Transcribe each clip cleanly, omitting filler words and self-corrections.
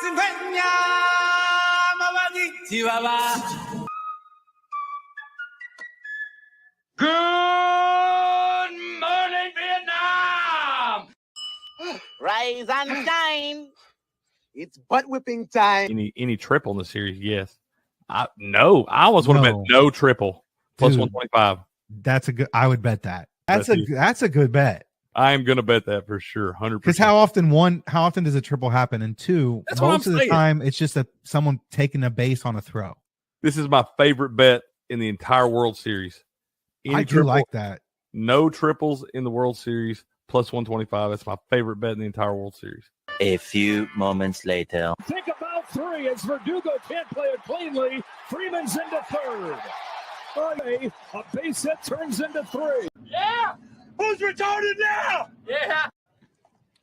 Good morning, Vietnam! Rise and shine. It's butt whipping time. Any triple in the series? Yes. I almost would have bet no triple plus Dude, 125. That's a good. I would bet that. That's a good bet. I am gonna bet that for sure, 100%. Because how often does a triple happen? And two, That's what most I'm of the saying. time it's just someone taking a base on a throw. This is my favorite bet in the entire World Series. I do like that. No triples in the World Series plus 125. That's my favorite bet in the entire World Series. A few moments later. Think about three as Verdugo can't play it cleanly. Freeman's into third. A base hit turns into three. Yeah! Who's retarded now? Yeah!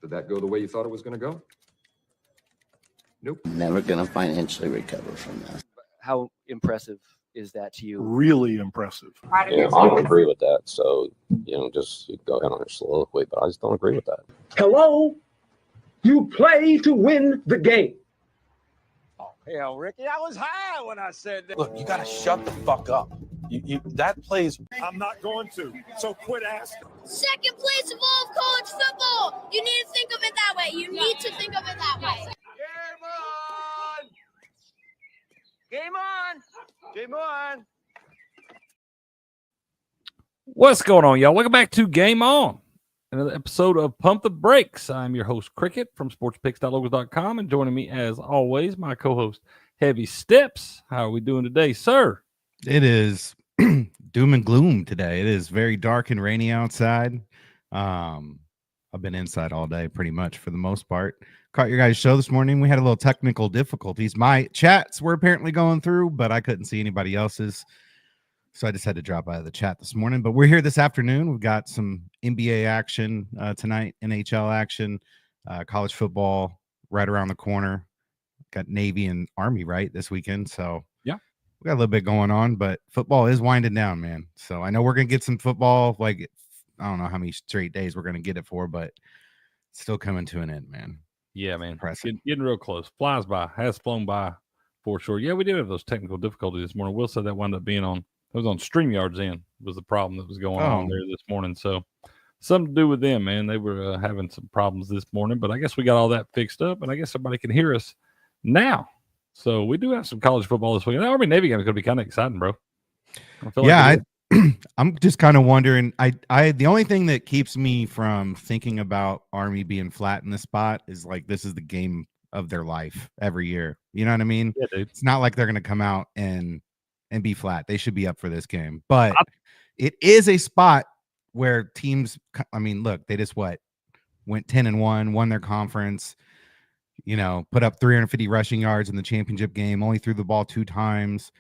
Did that go the way you thought it was going to go? Nope. Never going to financially recover from that. How impressive is that to you? Really impressive. Yeah, I don't agree with that. So, just go ahead on your soliloquy, but I just don't agree with that. Hello? You play to win the game. Oh, hell, Ricky, I was high when I said that. Look, you got to shut the fuck up. That plays. I'm not going to, so quit asking. Second place of all of college football. You need to think of it that way. You need to think of it that way. Game on! Game on! Game on! What's going on, y'all? Welcome back to Game On, another episode of Pump the Brakes. I'm your host, Cricket, from sportspicks.locals.com, and joining me, as always, my co-host, Heavy Steps. How are we doing today, sir? It is doom and gloom today. It is very dark and rainy outside. I've been inside all day pretty much for the most part. Caught your guys' show this morning. We had a little technical difficulties. My chats were apparently going through, but I couldn't see anybody else's. So I just had to drop out of the chat this morning. But we're here this afternoon. We've got some NBA action tonight, NHL action, college football right around the corner. Got Navy and Army right this weekend. So yeah, we got a little bit going on, but football is winding down, man. So I know we're going to get some football. Like, I don't know how many straight days we're going to get it for, but it's still coming to an end, man. Yeah, man. Getting real close. Flies by. Has flown by for sure. Yeah, we did have those technical difficulties this morning. Will said that wound up being on. It was on StreamYard's end was the problem that was going on there this morning. So something to do with them, man. They were having some problems this morning, but I guess we got all that fixed up, and I guess everybody can hear us now. So we do have some college football this week. The Army Navy game is going to be kind of exciting, bro. I'm just kind of wondering. The only thing that keeps me from thinking about Army being flat in this spot is like this is the game of their life every year. You know what I mean? Yeah, dude. It's not like they're going to come out and be flat. They should be up for this game. But it is a spot where teams, I mean, look, they just went 10-1, won their conference, put up 350 rushing yards in the championship game, only threw the ball 2 times.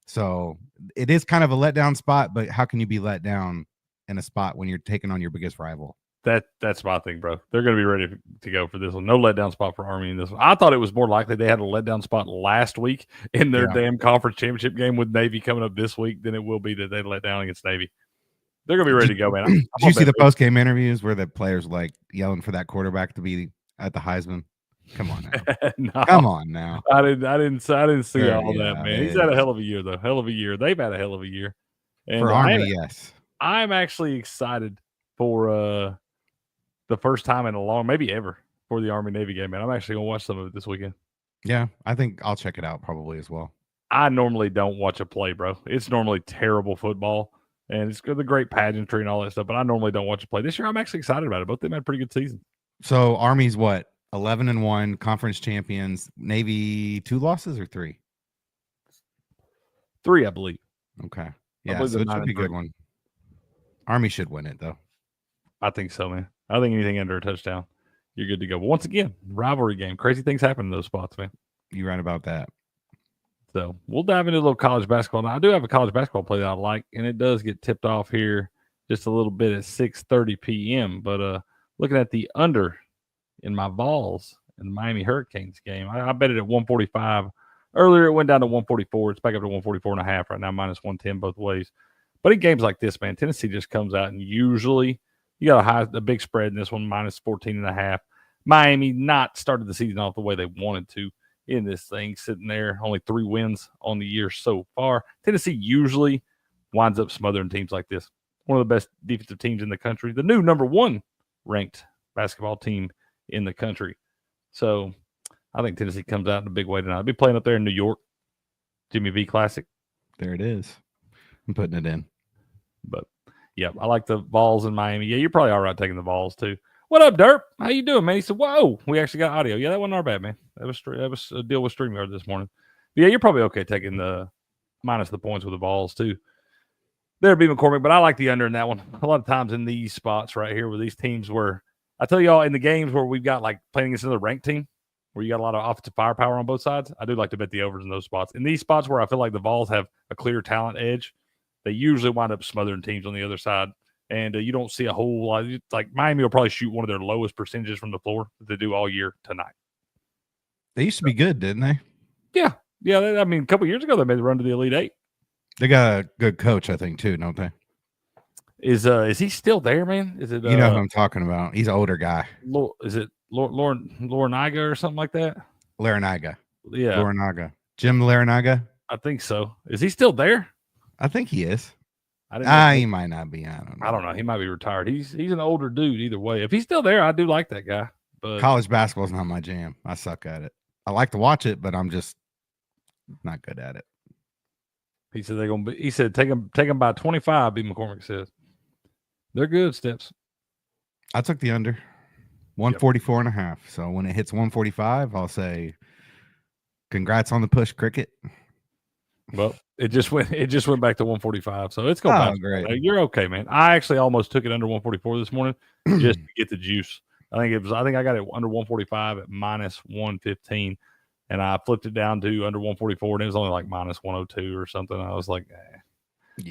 So it is kind of a letdown spot, but how can you be let down in a spot when you're taking on your biggest rival? That's my thing, bro. They're going to be ready to go for this one. No letdown spot for Army in this one. I thought it was more likely they had a letdown spot last week in their damn conference championship game with Navy coming up this week than it will be that they let down against Navy. They're going to be ready to go, man. Did you see the post-game interviews where the players like yelling for that quarterback to be at the Heisman? Come on now. No, come on now. I didn't see all that, man. He's had a hell of a year, though. Hell of a year. They've had a hell of a year. And for Army, yes. I'm actually excited for the first time in a long, maybe ever, for the Army Navy game, man. I'm actually gonna watch some of it this weekend. Yeah, I think I'll check it out probably as well. I normally don't watch a play, bro. It's normally terrible football, and it's the great pageantry and all that stuff. But I normally don't watch a play. This year, I'm actually excited about it. Both of them had a pretty good season. So Army's what? 11-1, conference champions. Navy 2 losses or 3? 3, I believe. Okay, yeah, so it should be a good one. Army should win it though. I think so, man. I think anything under a touchdown, you're good to go. But once again, rivalry game. Crazy things happen in those spots, man. You're right about that. So we'll dive into a little college basketball. Now, I do have a college basketball play that I like, and it does get tipped off here just a little bit at 6:30 p.m. But looking at the under in my Vols in the Miami Hurricanes game, I bet it at 145. Earlier, it went down to 144. It's back up to 144.5 right now, minus 110 both ways. But in games like this, man, Tennessee just comes out and usually you got a big spread in this one, minus 14.5. Miami not started the season off the way they wanted to. in this thing, sitting there, only 3 wins on the year so far. Tennessee usually winds up smothering teams like this. One of the best defensive teams in the country, the new number 1 ranked basketball team in the country. So I think Tennessee comes out in a big way tonight. I'll be playing up there in New York, Jimmy V Classic. There it is. I'm putting it in. But, yeah, I like the Vols in Miami. Yeah, you're probably all right taking the Vols, too. What up, Derp? How you doing, man? He said, whoa, we actually got audio. Yeah, that wasn't our bad, man. That was a deal with StreamYard this morning. But yeah, you're probably okay taking the minus the points with the Vols, too. There'd be McCormick, but I like the under in that one. A lot of times in these spots right here where these teams where I tell y'all in the games where we've got like playing against another ranked team where you got a lot of offensive firepower on both sides, I do like to bet the overs in those spots. In these spots where I feel like the Vols have a clear talent edge, they usually wind up smothering teams on the other side. And you don't see a whole lot. Like Miami will probably shoot one of their lowest percentages from the floor that they do all year tonight. They used to be good, didn't they? Yeah. I mean, a couple years ago, they made the run to the Elite Eight. They got a good coach, I think, too, don't they? Is he still there, man? Is it you know who I'm talking about? He's an older guy. Is it Larinaga or something like that? Larinaga. Yeah. Larinaga. Jim Larinaga? I think so. Is he still there? I think he is. He might not be. I don't know. He might be retired. He's an older dude either way. If he's still there, I do like that guy. But college basketball is not my jam. I suck at it. I like to watch it, but I'm just not good at it. He said they're gonna be. He said take them by 25. B. McCormick says they're good steps. I took the under 144 and a half. So when it hits 145, I'll say, "Congrats on the push, Cricket." Well, it just went back to 145. So it's going back. Great. You're okay, man. I actually almost took it under 144 this morning just to get the juice. I think I got it under 145 at minus 115. And I flipped it down to under 144, and it was only like minus 102 or something. I was like,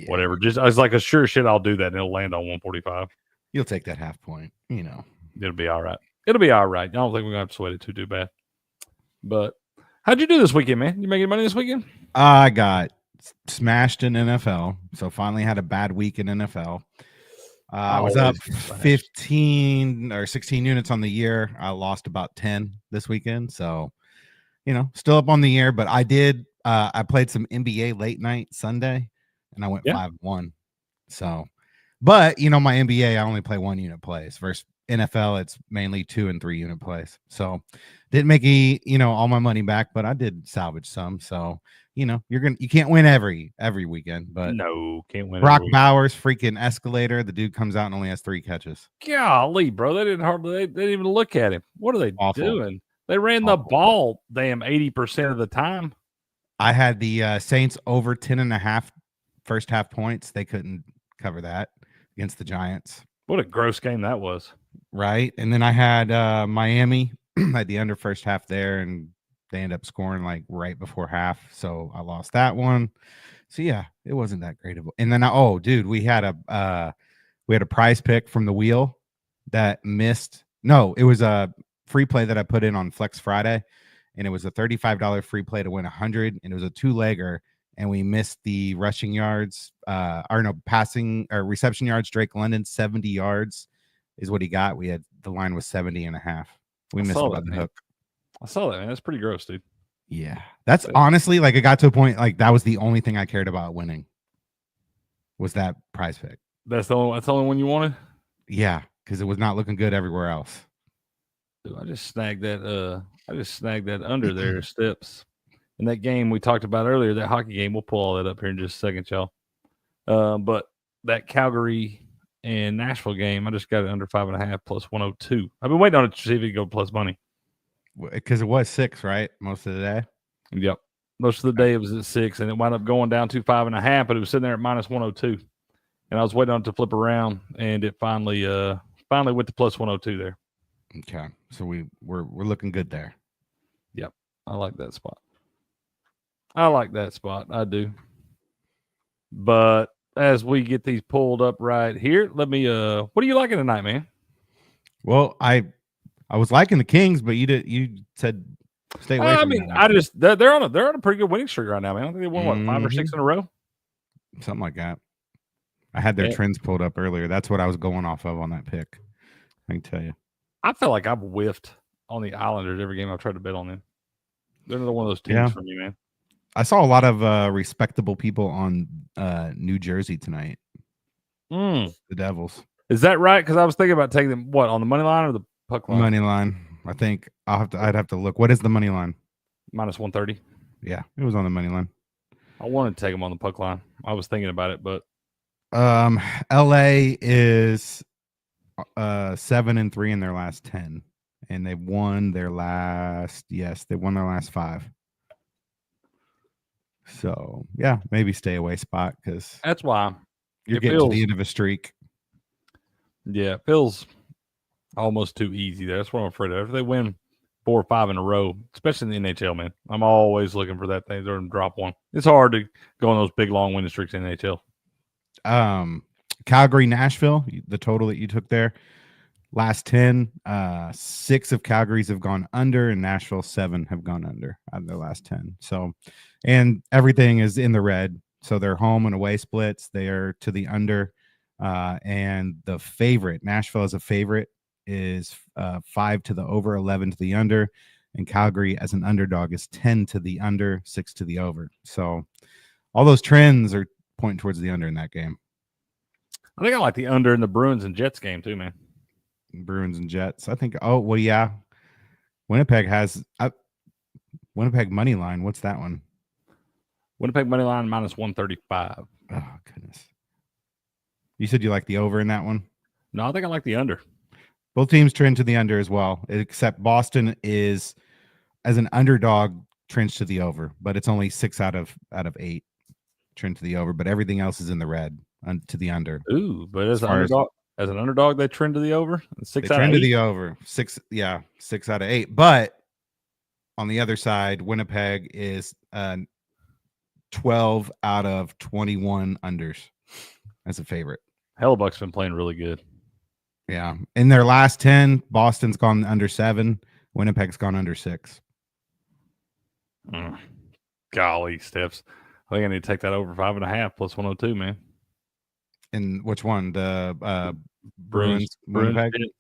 whatever. I was like, sure shit, I'll do that, and it'll land on 145. You'll take that half point, It'll be all right. It'll be all right. I don't think we're going to have to sweat it too bad. But how'd you do this weekend, man? You making money this weekend? I got smashed in NFL, so finally had a bad week in NFL. I was up 15 or 16 units on the year. I lost about 10 this weekend, so still up on the year, but I did. I played some NBA late night Sunday, and I went 5-1. So, but my NBA, I only play 1 unit plays. Versus NFL, it's mainly 2 and 3 unit plays. So, didn't make all my money back, but I did salvage some. So, you can't win every weekend, but no, can't win. Brock Bowers, freaking escalator. The dude comes out and only has 3 catches. Golly, bro, they didn't even look at him. What are they doing? They ran the ball, 80% of the time. I had the Saints over 10.5 first half points. They couldn't cover that against the Giants. What a gross game that was. Right. And then I had Miami at the under first half there, and they ended up scoring like right before half. So I lost that one. So yeah, it wasn't that great of. And then we had a prize pick from the wheel that missed. No, it was a free play that I put in on Flex Friday, and it was a $35 free play to win 100, and it was a 2-legger, and we missed the rushing yards, passing or reception yards. Drake London 70 yards is what he got. The line was 70.5. We missed it by the hook. I saw that, man. That's pretty gross, dude. Yeah, that's honestly like it got to a point like that was the only thing I cared about winning. Was that prize pick? That's the only one you wanted? Yeah, because it was not looking good everywhere else. Dude, I just snagged that under there steps. In that game we talked about earlier, that hockey game, we'll pull all that up here in just a second, y'all. But that Calgary and Nashville game, I just got it under 5.5 plus 102. I've been waiting on it to see if it could go plus money. Because it was 6, right? Most of the day. Yep. Most of the day it was at 6, and it wound up going down to 5.5, but it was sitting there at minus 102. And I was waiting on it to flip around, and it finally went to plus 102 there. Okay. So we're looking good there. Yep. I like that spot. I do. But as we get these pulled up right here, let me what are you liking tonight, man? Well, I was liking the Kings, but you said stay away from them. I just they're on a pretty good winning streak right now, man. I think they won 5 or 6 in a row. Something like that. I had their trends pulled up earlier. That's what I was going off of on that pick. I can tell you. I feel like I've whiffed on the Islanders every game I've tried to bet on them. They're another one of those teams for me, man. I saw a lot of respectable people on New Jersey tonight. The Devils. Is that right? Because I was thinking about taking them on the money line or the puck line? Money line. I think I'd have to look. What is the money line? -130. Yeah, it was on the money line. I wanted to take them on the puck line. I was thinking about it, but LA is 7-3 in their last 10, and they've won their last. Yes, they won their last 5. So yeah, maybe stay away spot because that's why you're getting to the end of a streak. Yeah, it feels almost too easy there. That's what I'm afraid of. If they win 4 or 5 in a row, especially in the NHL, man, I'm always looking for that thing. They're going to drop one. It's hard to go on those big, long winning streaks in the NHL. Calgary, Nashville, the total that you took there, last 10, 6 of Calgary's have gone under, and Nashville 7 have gone under out of their last 10. So, and everything is in the red. So they're home and away splits. They are to the under. And the favorite, Nashville as a favorite, is 5 to the over, 11 to the under, and Calgary as an underdog is 10 to the under, 6 to the over. So all those trends are pointing towards the under in that game. I think I like the under in the Bruins and Jets game too, man. Bruins and Jets. I think. Oh well, yeah. Winnipeg has Winnipeg money line. What's that one? Winnipeg money line -135. Oh goodness. You said you like the over in that one? No, I think I like the under. Both teams trend to the under as well, except Boston is, as an underdog, trends to the over, but it's only 6 out of 8 trend to the over, but everything else is in the red to the under. Ooh, but as an underdog, they trend to the over. 6 out of 8. Trend to the over. 6 out of 8. But on the other side, Winnipeg is 12 out of 21 unders as a favorite. Hellebuck's been playing really good. Yeah. In their last 10, Boston's gone under 7. Winnipeg's gone under 6. Golly, Steps. I think I need to take that over 5.5 plus 102, man. And which one? The Bruins, Winnipeg? Yep.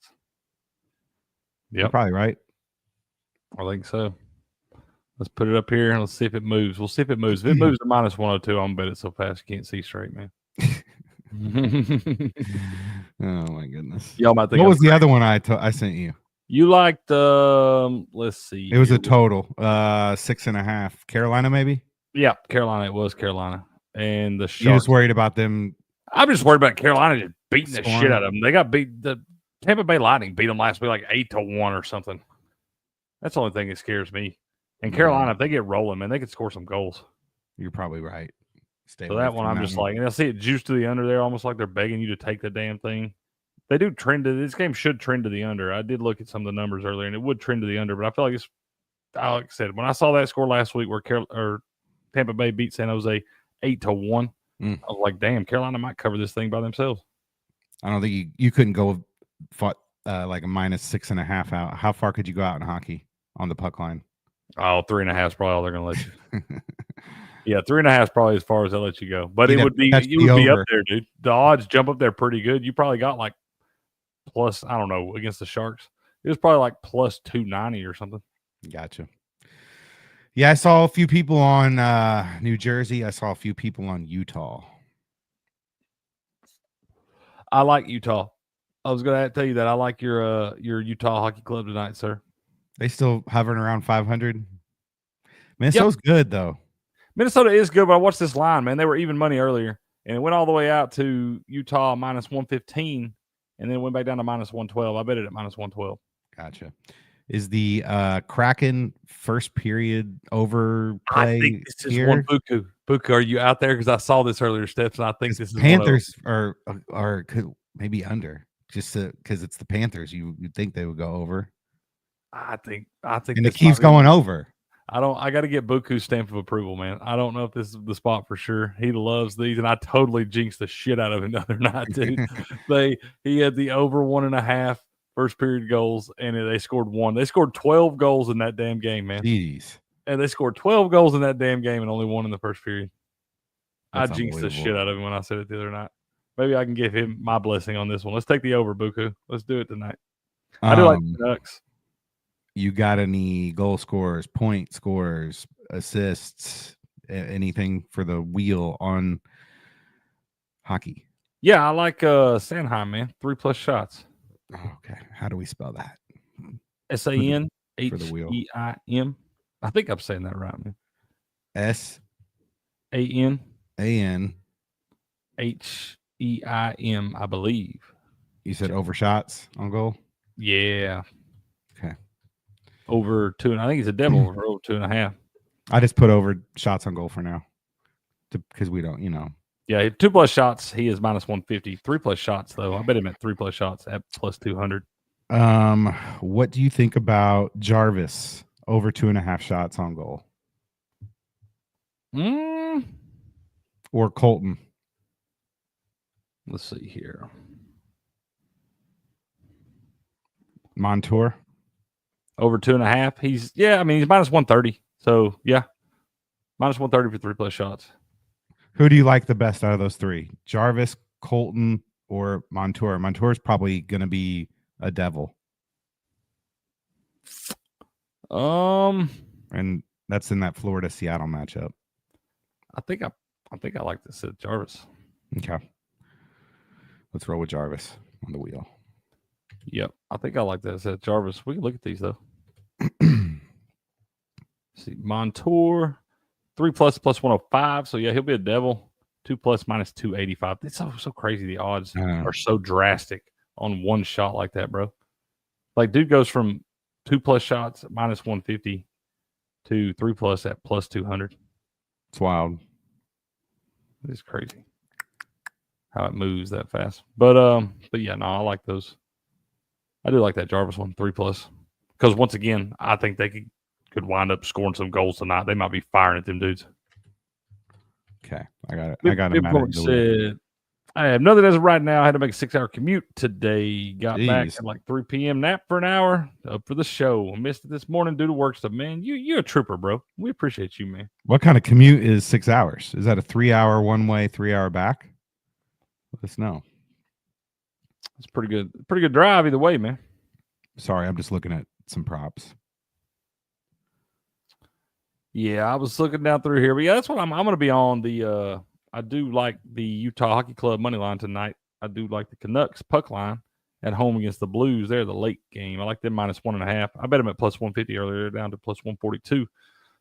You're probably right. I think so. Let's put it up here and let's see if it moves. We'll see if it moves. If it moves to -102, I'm gonna bet it so fast you can't see straight, man. Oh my goodness! Y'all might think what was the other one I sent you? You liked let's see. It was a total 6.5. Carolina, maybe. Yeah, Carolina. It was Carolina, and the Sharks. You just worried about them? I'm just worried about Carolina just beating the shit out of them. They got beat. The Tampa Bay Lightning beat them last week like 8-1 or something. That's the only thing that scares me. And Carolina, if they get rolling, man, they could score some goals. You're probably right. So that one, I'm just like, and I see it juiced to the under there, almost like they're begging you to take the damn thing. They do trend to this game should trend to the under. I did look at some of the numbers earlier, and it would trend to the under. But I feel like it's like I said when I saw that score last week where Tampa Bay beat San Jose 8-1. I was like, damn, Carolina might cover this thing by themselves. I don't think you couldn't go like a -6.5 out. How far could you go out in hockey on the puck line? Oh, 3.5 is probably all they're going to let you. Yeah, 3.5 is probably as far as they'll let you go. But you would be up there, dude. The odds jump up there pretty good. You probably got like plus, I don't know, against the Sharks. It was probably like plus 290 or something. Gotcha. Yeah, I saw a few people on New Jersey. I saw a few people on Utah. I like Utah. I was going to tell you that I like your Utah Hockey Club tonight, sir. They still hovering around 500. Minnesota's good though. Minnesota is good, but I watched this line, man. They were even money earlier, and it went all the way out to Utah -115, and then it went back down to -112. I bet it at -112. Gotcha. Is the Kraken first period overplay? I think this is one Buku. Buku, are you out there? Because I saw this earlier, Steps, and I think this is Panthers are maybe under just because it's the Panthers. You'd think they would go over. I think, and it keeps going over. I got to get Buku's stamp of approval, man. I don't know if this is the spot for sure. He loves these, and I totally jinxed the shit out of him the other night, dude. He had the over 1.5 first period goals, and they scored 1. They scored 12 goals in that damn game, man. Jeez. And they scored 12 goals in that damn game and only 1 in the first period. That's I jinxed the shit out of him when I said it the other night. Maybe I can give him my blessing on this one. Let's take the over, Buku. Let's do it tonight. I do like the Canucks. You got any goal scorers, point scorers, assists, anything for the wheel on hockey? Yeah, I like Sanheim, man. 3+ shots. Okay. How do we spell that? SANHEIM. For the wheel. I think I'm saying that right, man. SANHEIM, I believe. You said over shots on goal? Yeah. Okay. Over 2, I think he's a devil over 2.5. I just put over shots on goal for now. Because we don't, Yeah, 2+ shots, he is -150. 3+ shots, though. I bet him at 3+ shots at +200. What do you think about Jarvis over 2.5 shots on goal? Or Colton? Let's see here. Montour over 2.5. He's -130. So yeah, -130 for 3+ shots. Who do you like the best out of those three? Jarvis, Colton, or Montour? Montour's probably going to be a devil. And that's in that Florida Seattle matchup. I think I like this at Jarvis. Okay. Let's roll with Jarvis on the wheel. Yep. I think I like that at Jarvis. We can look at these though. See, Montour 3+ +105. So yeah, he'll be a devil. 2+ -285. It's so crazy. The odds are so drastic on one shot like that, bro. Like, dude goes from 2+ shots at -150 to 3+ at +200. It's wild. It's crazy how it moves that fast. But yeah, no, I like those. I do like that Jarvis one, 3+. Because once again, I think they could wind up scoring some goals tonight. They might be firing at them dudes. Okay, I got it. I got him. Said, I have nothing as of right now. I had to make a 6-hour commute today. Got back at like 3 p.m. Nap for an hour. Up for the show. I missed it this morning due to work stuff. Man, you're a trooper, bro. We appreciate you, man. What kind of commute is 6 hours? Is that a 3-hour one way, 3-hour back? Let us know. It's pretty good. Pretty good drive either way, man. Sorry, I'm just looking at some props. Yeah, I was looking down through here, but yeah, that's what I'm going to be on. The I do like the Utah Hockey Club money line tonight. I do like the Canucks puck line at home against the Blues. They're the late game. I like them -1.5. I bet them at +150 earlier, down to +142.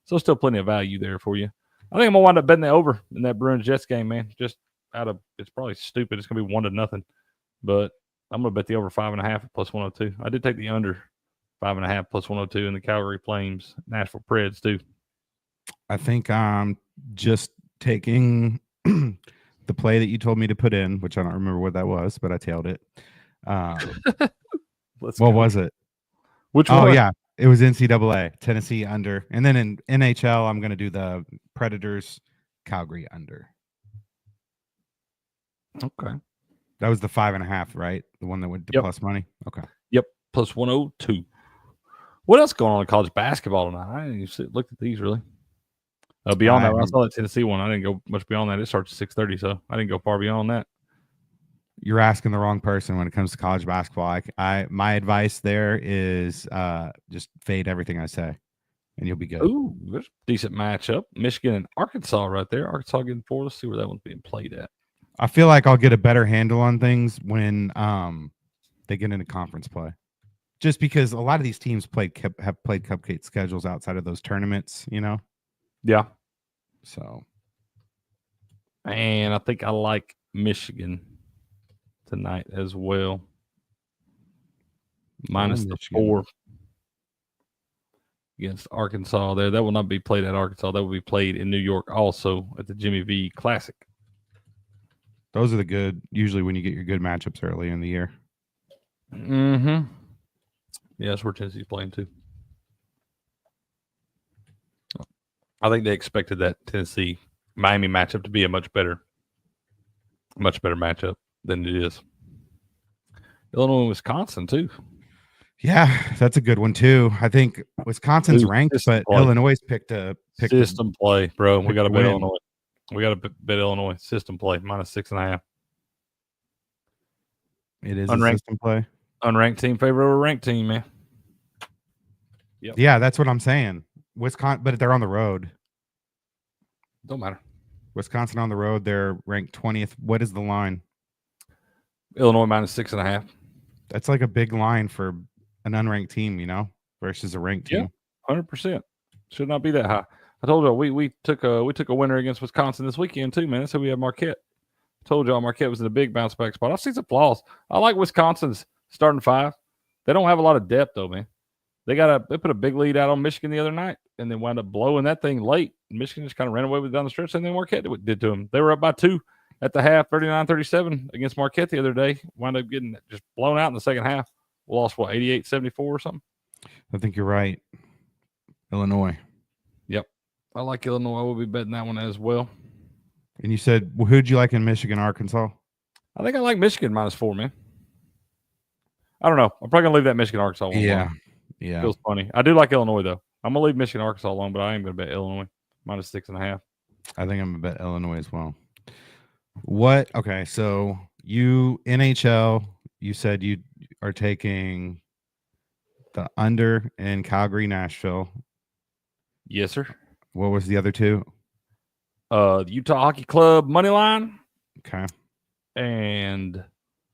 So still plenty of value there for you. I think I'm gonna wind up betting the over in that Bruins Jets game, man. Just it's probably stupid. It's gonna be 1-0, but I'm gonna bet the over 5.5 at +102. I did take the under 5.5 +102 in the Calgary Flames Nashville Preds too. I think I'm just taking the play that you told me to put in, which I don't remember what that was, but I tailed it. What was it? Which one? Oh, yeah. It was NCAA, Tennessee under. And then in NHL, I'm going to do the Predators, Calgary under. Okay. That was the 5.5, right? The one that went to plus money? Okay. Yep. +102. What else going on in college basketball tonight? I didn't even look at these really. Beyond that, when I saw that Tennessee one, I didn't go much beyond that. It starts at 6:30, so I didn't go far beyond that. You're asking the wrong person when it comes to college basketball. My advice there is just fade everything I say, and you'll be good. Ooh, there's a decent matchup. Michigan and Arkansas right there. Arkansas getting 4. Let's see where that one's being played at. I feel like I'll get a better handle on things when they get into conference play. Just because a lot of these teams have played cupcake schedules outside of those tournaments, Yeah. So. And I think I like Michigan tonight as well. -4 against Arkansas there. That will not be played at Arkansas. That will be played in New York also at the Jimmy V Classic. Those are the good, usually when you get your good matchups early in the year. Mm-hmm. Yeah, that's where Tennessee's playing too. I think they expected that Tennessee-Miami matchup to be a much better matchup than it is. Illinois and Wisconsin too. Yeah, that's a good one too. I think Wisconsin's ranked, but Illinois picked system play, bro. We got to bet Illinois. We got to bet Illinois system play -6.5. It is a system play. Unranked team favor over ranked team, man. Yep. Yeah, that's what I'm saying. Wisconsin, but they're on the road. Don't matter. Wisconsin on the road. They're ranked 20th. What is the line? Illinois -6.5. That's like a big line for an unranked team, versus a ranked team. 100%. Should not be that high. I told you we took a winner against Wisconsin this weekend too, man. So we have Marquette. I told y'all Marquette was in a big bounce back spot. I see some flaws. I like Wisconsin's starting five. They don't have a lot of depth though, man. They put a big lead out on Michigan the other night and then wound up blowing that thing late. Michigan just kind of ran away with it down the stretch, and then Marquette did to them. They were up by 2 at the half, 39-37 against Marquette the other day. Wound up getting just blown out in the second half. We lost, 88-74 or something? I think you're right. Illinois. Yep. I like Illinois. I will be betting that one as well. And you said, who'd you like in Michigan, Arkansas? I think I like Michigan -4, man. I don't know. I'm probably going to leave that Michigan Arkansas one alone. Yeah. Feels funny. I do like Illinois, though. I'm going to leave Michigan Arkansas alone, but I am going to bet Illinois -6.5. I think I'm going to bet Illinois as well. What? Okay, so you, NHL, you said you are taking the under in Calgary, Nashville. Yes, sir. What was the other two? The Utah Hockey Club money line. Okay. And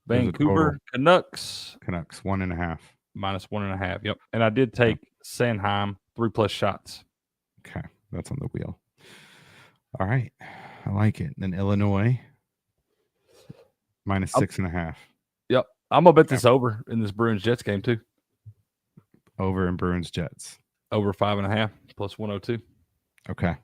Vancouver Canucks. Canucks 1.5. -1.5. Yep. And I did take Sanheim 3+ shots. Okay. That's on the wheel. All right. I like it. Then Illinois -6.5. Yep. I'm going to bet this over in this Bruins Jets game too. Over in Bruins Jets. Over 5.5 +102. Okay.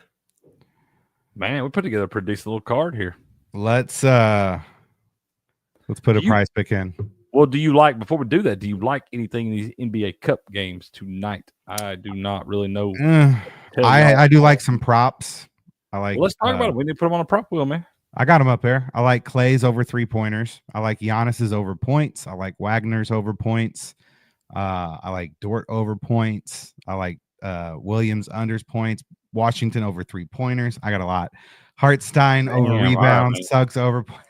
Man, we put together a pretty decent little card here. Let's put a prize pick in. Well, before we do that, do you like anything in these NBA Cup games tonight? I do not really know. I do like some props. I like. Well, let's talk about it. We need to put them on a prop wheel, man. I got them up there. I like Clay's over 3-pointers. I like Giannis's over points. I like Wagner's over points. I like Dort over points. I like Williams unders points. Washington over 3-pointers. I got a lot. Hartstein over rebounds. Right, Suggs over points.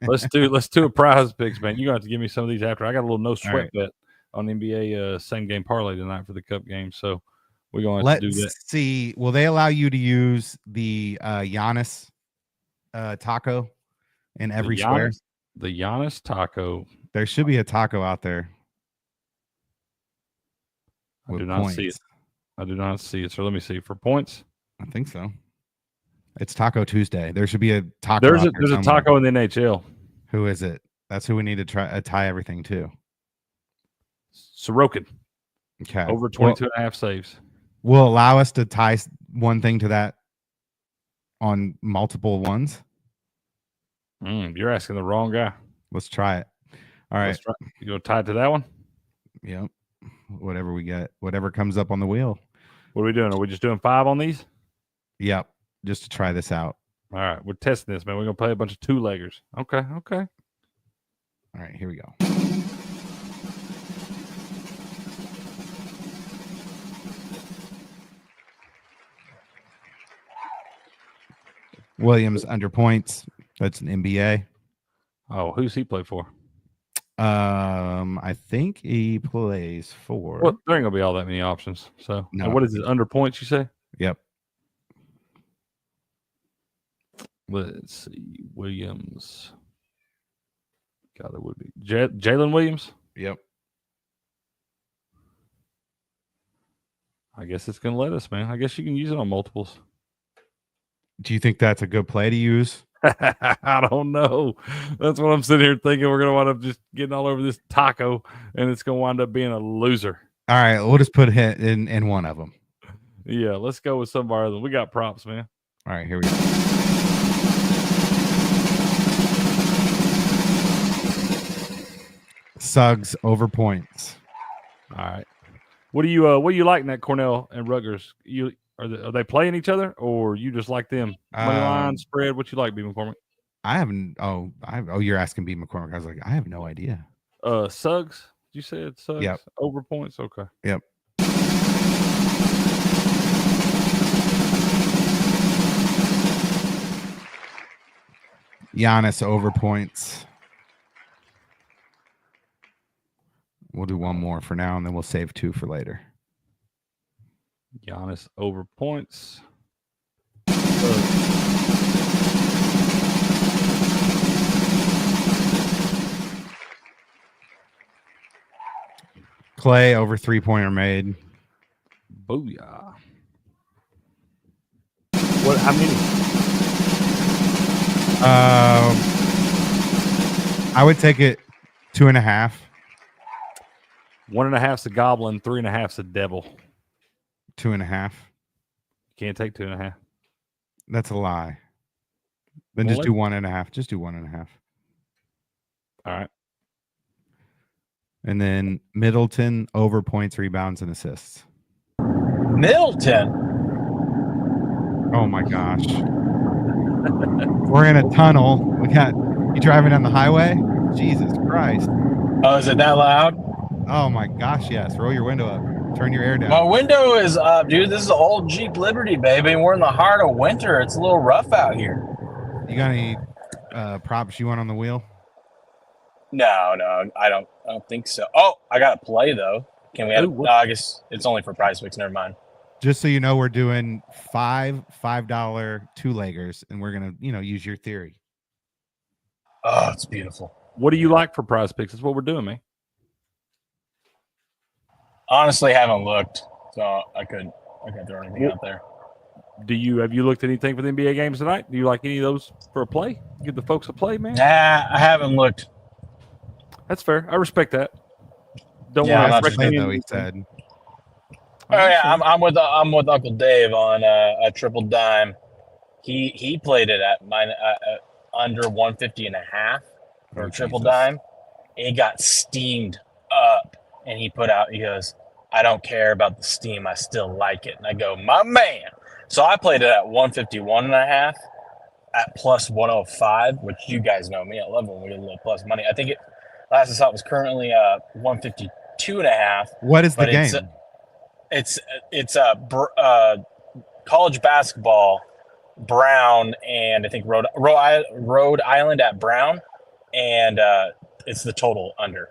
let's do a prize picks, man. You're gonna have to give me some of these after. I got a little no sweat bet on NBA same game parlay tonight for the Cup game, so we're gonna have to do that. Let's see. Will they allow you to use the Giannis taco in every square? The Giannis taco. There should be a taco out there. I do not see it. I do not see it. So let me see for points. I think so. It's Taco Tuesday. There should be a taco. There's a taco in the NHL. Who is it? That's who we need to tie everything to. Sorokin. Okay. Over 22.5 saves. Will allow us to tie one thing to that on multiple ones. You're asking the wrong guy. Let's try it. All right. You go tie it to that one? Yep. Whatever we get, whatever comes up on the wheel. What are we doing? Are we just doing 5 on these? Yep. Just to try this out. All right. We're testing this, man. We're going to play a bunch of 2-leggers. Okay. All right. Here we go. Williams under points. That's an NBA. Oh, who's he play for? I think he plays for. Well, there ain't gonna be all that many options. So, no. What is it? Under points, you say? Yep. Let's see. Williams. God, it would be Jalen Williams. Yep. I guess it's gonna let us, man. I guess you can use it on multiples. Do you think that's a good play to use? I don't know. That's what I'm sitting here thinking. We're gonna wind up just getting all over this taco, and it's gonna wind up being a loser. All right, we'll just put it in one of them. Yeah, let's go with some of our other. We got props, man. All right, here we go. Suggs over points. All right. What do you like in that Cornell and Rutgers? Are they playing each other, or you just like them? Money line, spread, what you like, B. McCormick? I haven't. You're asking B. McCormick. I was like, I have no idea. Suggs. You said Suggs. Yep. Over points. Okay. Yep. Giannis over points. We'll do one more for now, and then we'll save 2 for later. Giannis over points. Clay over 3-pointer made. Booyah. What? How many? I would take it 2.5. 1.5's a goblin. 3.5's a devil. 2.5. Can't take 2.5. That's a lie. Then Well, just do 1.5. Just do 1.5. All right. And then Middleton over points, rebounds, and assists. Middleton. Oh my gosh. We're in a tunnel. You driving down the highway? Jesus Christ. Oh, is it that loud? Oh my gosh, yes. Roll your window up. Turn your air down. My window is up, dude. This is an old Jeep Liberty, baby. We're in the heart of winter. It's a little rough out here. You got any props you want on the wheel? No, I don't think so. Oh, I got to play though. Can we have? No, I guess it's only for prize picks. Never mind. Just so you know, we're doing $5 two-leggers, and we're gonna, use your theory. Oh, it's beautiful. What do you like for prize picks? That's what we're doing, man. Honestly, haven't looked, so I can't throw anything out there. Have you looked at anything for the NBA games tonight? Do you like any of those for a play? Give the folks a play, man. Nah, I haven't looked. That's fair. I respect that. Don't want want to play though. He said. Oh yeah, I'm with Uncle Dave on a triple dime. He played it at under 150.5 for a triple dime. It got steamed up, and he goes, I don't care about the steam, I still like it. And I go, my man. So I played it at 151.5 at plus 105, which you guys know me. I love when we get a little plus money. I think last I saw it was currently 152.5. What is the game? It's college basketball, Brown, and I think Rhode Island at Brown, and it's the total under.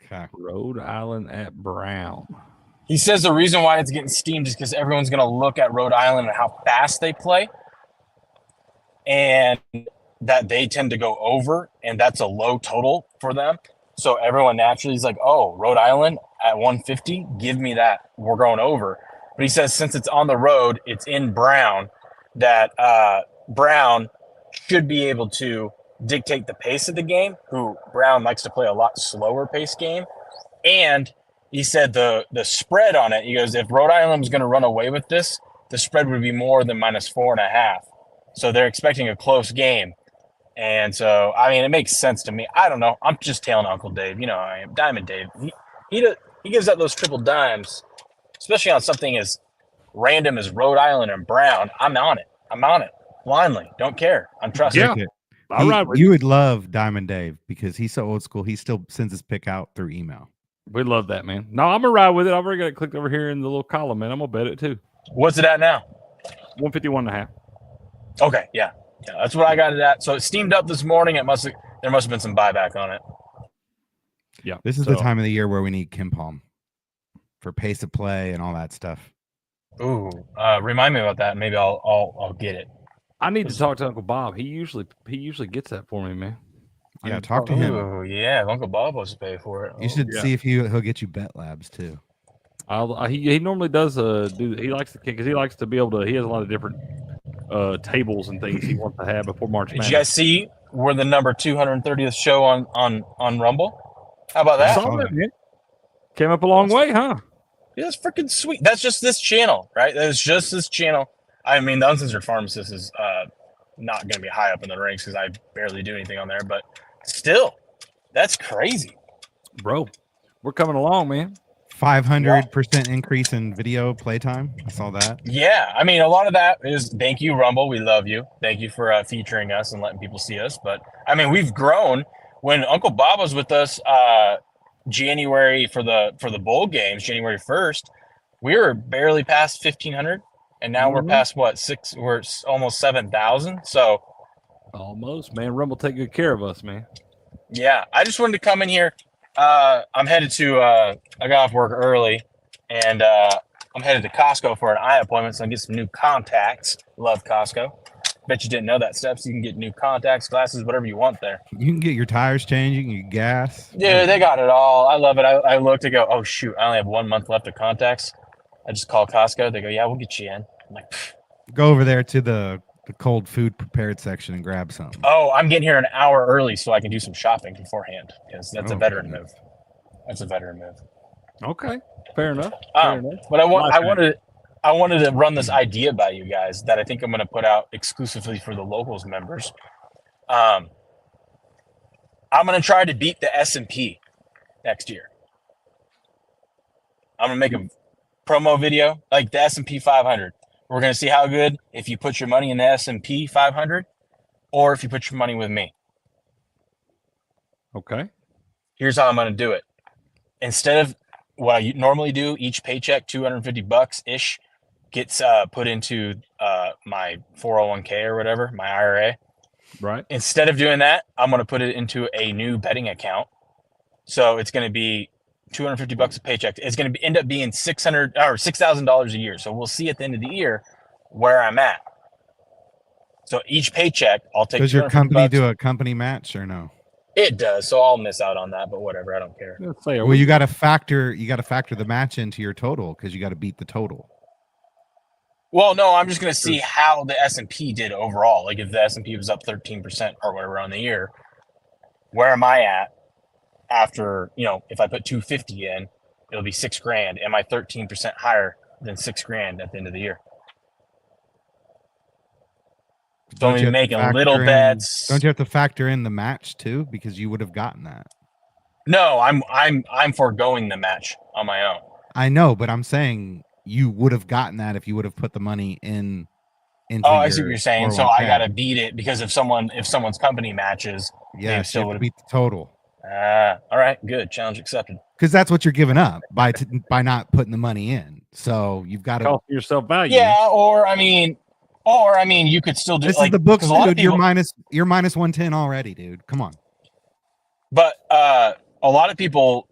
Okay. Rhode Island at Brown. He says the reason why it's getting steamed is because everyone's going to look at Rhode Island and how fast they play, and that they tend to go over, and that's a low total for them. So everyone naturally is like, oh, Rhode Island at 150, give me that. We're going over. But he says since it's on the road, it's in Brown, that Brown should be able to dictate the pace of the game, who Brown likes to play a lot slower pace game. And he said the spread on it, he goes, if Rhode Island was going to run away with this, the spread would be more than -4.5. So they're expecting a close game. And so, I mean, it makes sense to me. I don't know. I'm just tailing Uncle Dave. You know I am. Diamond Dave. He gives out those triple dimes, especially on something as random as Rhode Island and Brown. I'm on it. Blindly. Don't care. I'm trusting. Yeah. All right. You would love Diamond Dave because he's so old school. He still sends his pick out through email. We love that, man. No, I'm going to ride with it. I've already got it clicked over here in the little column, man. I'm going to bet it too. What's it at now? 151.5. Okay. Yeah. Yeah, that's what I got it at. So it steamed up this morning. There must have been some buyback on it. Yeah. This is the time of the year where we need Kim Palm for pace of play and all that stuff. Ooh, remind me about that. Maybe I'll get it. I need to talk to Uncle Bob. He usually gets that for me, man. Yeah, talk to him. Oh yeah, Uncle Bob wants to pay for it. You should see if he'll get you Bet Labs too. He normally does he likes to because he likes to be able to. He has a lot of different tables and things he wants to have before March Madness. Did you guys see we're the number 230th show on Rumble? How about that? Came up a long way, huh? Yeah, that's freaking sweet. That's just this channel, right? That's just this channel. I mean, the Uncensored Pharmacist is not going to be high up in the ranks because I barely do anything on there, but still, that's crazy. Bro, we're coming along, man. 500% increase in video playtime. I saw that. Yeah, I mean, a lot of that is thank you, Rumble. We love you. Thank you for featuring us and letting people see us. But I mean, we've grown. When Uncle Bob was with us January for the bowl games, January 1st, we were barely past 1,500, and now we're past what 6? We're almost 7,000. So almost, man. Rumble take good care of us, man. Yeah, I just wanted to come in here. I'm headed to I got off work early, and I'm headed to Costco for an eye appointment, so I can get some new contacts. Love Costco. Bet you didn't know that, Steps. You can get new contacts, glasses, whatever you want there. You can get your tires changing, your gas. Yeah, they got it all. I love it. I looked to go, oh, shoot, I only have 1 month left of contacts. I just call Costco. They go, yeah, we'll get you in. I'm like, pfft. Go over there to the cold food prepared section and grab some. Oh, I'm getting here an hour early so I can do some shopping beforehand because that's a veteran move. That's a veteran move. Okay, fair enough. But I wanted to run this idea by you guys that I think I'm going to put out exclusively for the locals members. I'm going to try to beat the S&P next year. I'm going to make a promo video like the S&P 500. We're going to see how good if you put your money in the S&P 500 or if you put your money with me. Okay. Here's how I'm going to do it. Instead of what I normally do, each paycheck, $250-ish, gets put into my 401k or whatever, my IRA. Right. Instead of doing that, I'm going to put it into a new betting account. So it's going to be $250 a paycheck. It's going to end up being $6,000 a year. So we'll see at the end of the year where I'm at. So each paycheck, I'll take. Does your company do a company match or no? It does. So I'll miss out on that, but whatever. I don't care. Well, you got to factor the match into your total because you got to beat the total. Well, no, I'm just going to see how the S&P did overall. Like if the S&P was up 13% or whatever on the year, where am I at? After, if I put 250 in, it'll be $6,000. Am I 13% higher than $6,000 at the end of the year? Don't even making little bets. Don't you have to factor in the match too? Because you would have gotten that. No, I'm foregoing the match on my own. I know, but I'm saying you would have gotten that if you would have put the money in. I see what you're saying. So I got to beat it because if someone's company matches, they still would beat the total. All right, good. Challenge accepted. Because that's what you're giving up by not putting the money in. So you've got to cost yourself value. Yeah, or I mean, you could still do. This is the books, dude. You're minus 110 already, dude. Come on. But a lot of people,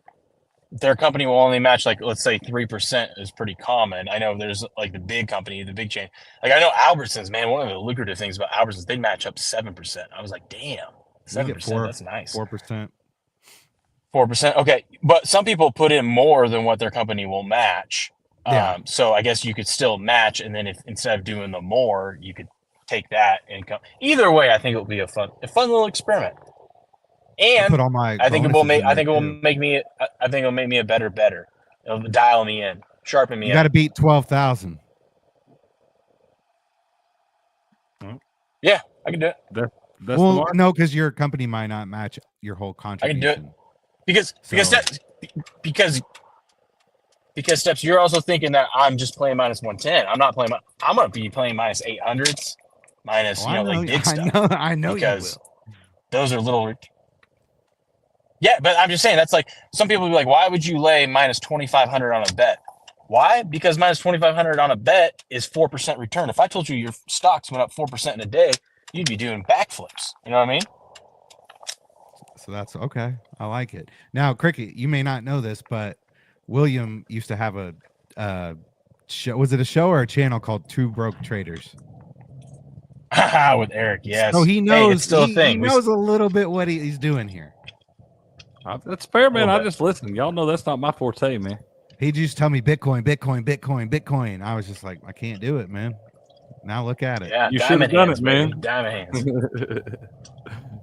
their company will only match like, let's say 3% is pretty common. I know there's like the big company, the big chain. Like I know Albertsons, man. One of the lucrative things about Albertsons, they match up 7%. I was like, damn, 7%. That's nice. 4%. 4%. Okay. But some people put in more than what their company will match. Yeah. So I guess you could still match. And then if instead of doing the more, you could take that income. Either way, I think it'll be a fun little experiment. And I think it will make me a better. It'll dial me in, sharpen me. You got to beat 12,000. Yeah, I can do it. Well, no, because your company might not match your whole contribution. I can do it because Steps, you're also thinking that I'm just playing minus 110. I'm not playing. I'm gonna be playing minus 800s, minus like big stuff. I know because those are little. Yeah, but I'm just saying that's like some people be like, why would you lay minus 2,500 on a bet? Why? Because minus 2,500 on a bet is 4% return. If I told you your stocks went up 4% in a day, you'd be doing backflips. You know what I mean? So that's okay. I like it. Now, Cricket, you may not know this, but William used to have a show. Was it a show or a channel called Two Broke Traders? With Eric, yes. So he knows. Hey, it's still a thing. He knows a little bit what he's doing here. That's fair, man. I just listen. Y'all know that's not my forte, man. He just tell me Bitcoin. I was just like, I can't do it, man. Now look at it. Yeah, you should have done it, baby. man. Diamond hands.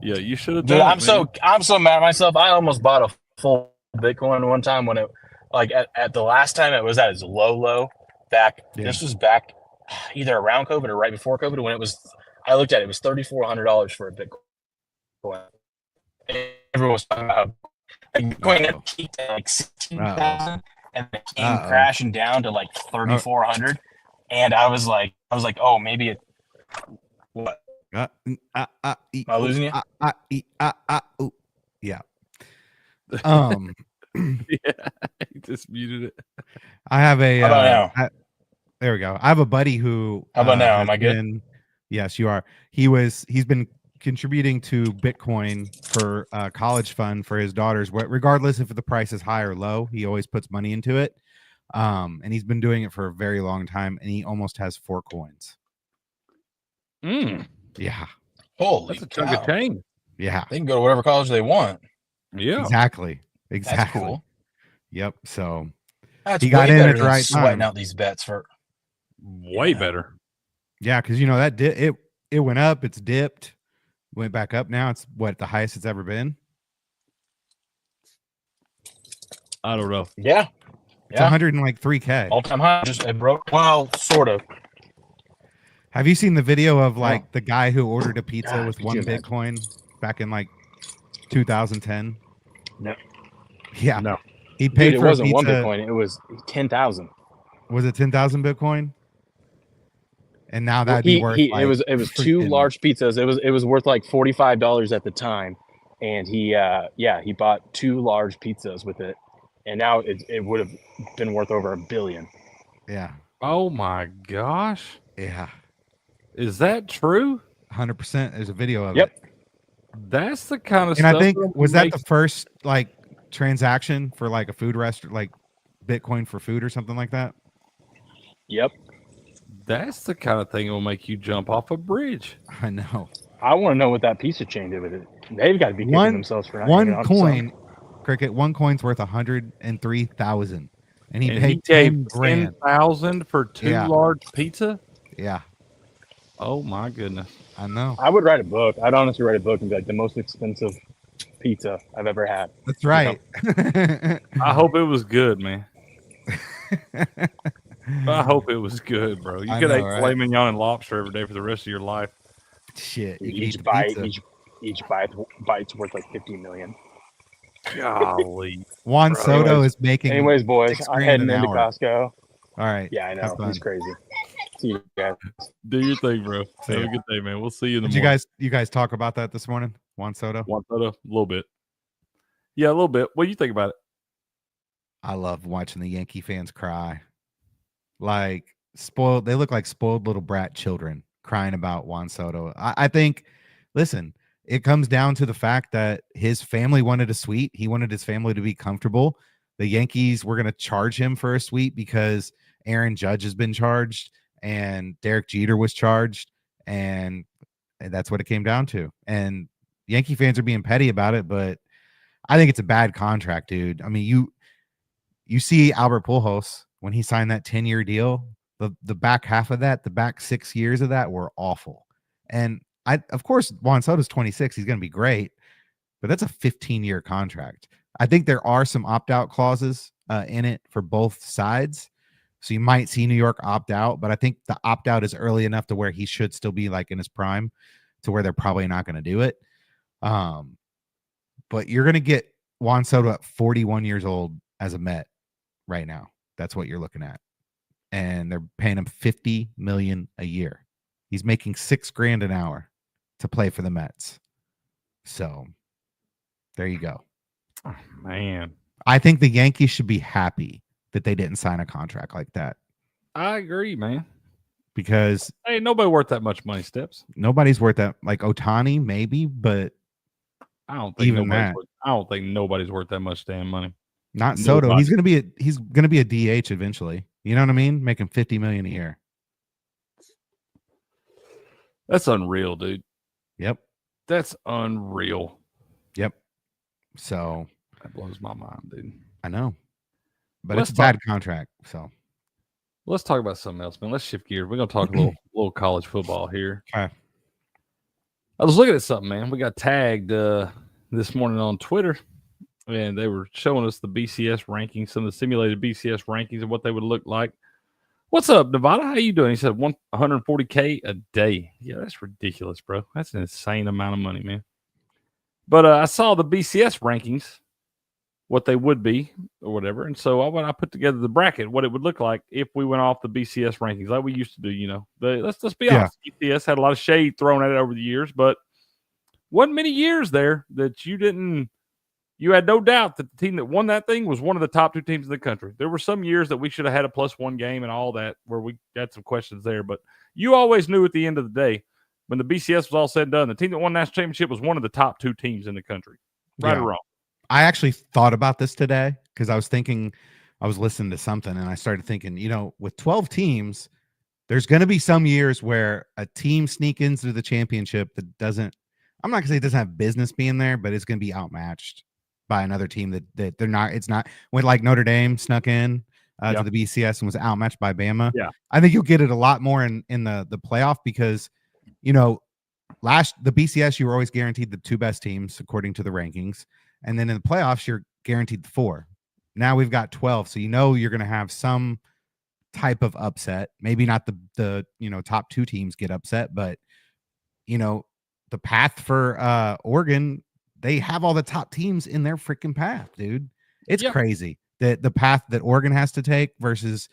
Yeah, you should have done it. I'm so mad at myself. I almost bought a full Bitcoin one time when it, like at the last time it was at its low back. Yeah. This was back either around COVID or right before COVID when it was. I looked at it. It was $3,400 for a Bitcoin. And everyone was talking about Bitcoin had peaked at like 16,000 and it came crashing down to like 3,400. And I was like, oh, maybe it. What? Am I losing you? Yeah. Yeah, he just muted it. I have a. How about now? There we go. I have a buddy who. How about now? Am I good? Yes, you are. He's been contributing to Bitcoin for college fund for his daughters. Regardless if the price is high or low, he always puts money into it. And he's been doing it for a very long time, and he almost has 4 coins. Yeah. Holy That's a chunk of change. Yeah. They can go to whatever college they want. Yeah. Exactly. That's cool. Yep. So That's he got way in better at the than right sweating time. out these bets for way better. Yeah, because you know that it went up, it's dipped, went back up. Now it's the highest it's ever been. I don't know. Yeah. It's 103K. All-time high. Just it broke. Well, sort of. Have you seen the video of like the guy who ordered a pizza with could 1 you imagine? Bitcoin back in like 2010? No. Yeah. No. He paid Dude, for it wasn't a pizza. 1 Bitcoin. It was 10,000. Was it 10,000 Bitcoin? And now that'd be worth like it was 2 large pizzas. It was worth like $45 at the time. And he bought 2 large pizzas with it. And now it would have been worth over $1 billion. Yeah. Oh my gosh. Yeah. Is that true? 100%. There's a video of Yep. it. That's the kind of And stuff. I think was that the first like transaction for like a food restaurant, like Bitcoin for food or something like that? Yep. That's the kind of thing that will make you jump off a bridge. I know. I want to know what that pizza chain did with it. They've got to be kicking themselves for not hanging one on to coin. something. Cricket, 1 coin's worth 103,000, and he And paid he gave 10 grand. 10,000 for 2 large pizza. Yeah. Oh my goodness. I know. I would write a book. I'd honestly write a book and be like the most expensive pizza I've ever had. That's right. I hope it was good, man. I hope it was good, bro. You could eat filet mignon and lobster every day for the rest of your life. Shit. Each bite's worth like 50 million. Golly. Juan Soto is making. Anyways, boys, $6 I'm grand heading an into hour. Costco. All right. Yeah, I know. He's crazy. See you guys. Do your thing, bro. See Have ya. a good day, man. We'll see you in the Did morning. you guys talk about that this morning? Juan Soto? Juan Soto? A little bit. Yeah, a little bit. What do you think about it? I love watching the Yankee fans cry. Like spoiled. They look like spoiled little brat children crying about Juan Soto. I think, listen, it comes down to the fact that his family wanted a suite. He wanted his family to be comfortable. The Yankees were going to charge him for a suite because Aaron Judge has been charged and Derek Jeter was charged. And that's what it came down to. And Yankee fans are being petty about it, but I think it's a bad contract, dude. I mean, you see Albert Pujols when he signed that 10-year deal, the back half of that, the back 6 years of that were awful. And of course, Juan Soto's 26. He's going to be great, but that's a 15-year contract. I think there are some opt-out clauses in it for both sides. So you might see New York opt out, but I think the opt-out is early enough to where he should still be like in his prime to where they're probably not going to do it. But you're going to get Juan Soto at 41 years old as a Met right now. That's what you're looking at. And they're paying him $50 million a year. He's making $6 grand an hour to play for the Mets. So there you go. Oh, man. I think the Yankees should be happy that they didn't sign a contract like that. I agree, man. Because hey, nobody worth that much money, Steps. Nobody's worth that. Like Ohtani, maybe, but I don't think even that. I don't think nobody's worth that much damn money. Not Soto. He's gonna be a DH eventually. You know what I mean? Making $50 million a year. That's unreal, dude. Yep. That's unreal. Yep. So that blows my mind, dude. I know. But it's a bad contract. So let's talk about something else, man. Let's shift gears. We're gonna talk a little college football here. Okay. I was looking at something, man. We got tagged this morning on Twitter, and they were showing us the BCS rankings, some of the simulated BCS rankings and what they would look like. What's up, Nevada? How you doing? He said 140K a day. Yeah, that's ridiculous, bro. That's an insane amount of money, man. But I saw the BCS rankings, what they would be or whatever. And so I put together the bracket, what it would look like if we went off the BCS rankings like we used to do, you know. Let's be honest. BCS had a lot of shade thrown at it over the years, but wasn't many years there that you had no doubt that the team that won that thing was one of the top 2 teams in the country. There were some years that we should have had a +1 game and all that where we got some questions there, but you always knew at the end of the day when the BCS was all said and done, the team that won the national championship was one of the top 2 teams in the country. Right or wrong? I actually thought about this today because I was thinking I was listening to something and I started thinking, with 12 teams, there's going to be some years where a team sneak into the championship that doesn't, I'm not going to say it doesn't have business being there, but it's going to be outmatched by another team that they're not. It's not when like Notre Dame snuck in to the BCS and was outmatched by Bama. Yeah. I think you'll get it a lot more in the playoff because, the BCS, you were always guaranteed the 2 best teams according to the rankings. And then in the playoffs, you're guaranteed the 4. Now we've got 12. So, you're going to have some type of upset. Maybe not the top 2 teams get upset, but, the path for Oregon, they have all the top teams in their freaking path, dude. It's crazy that the path that Oregon has to take versus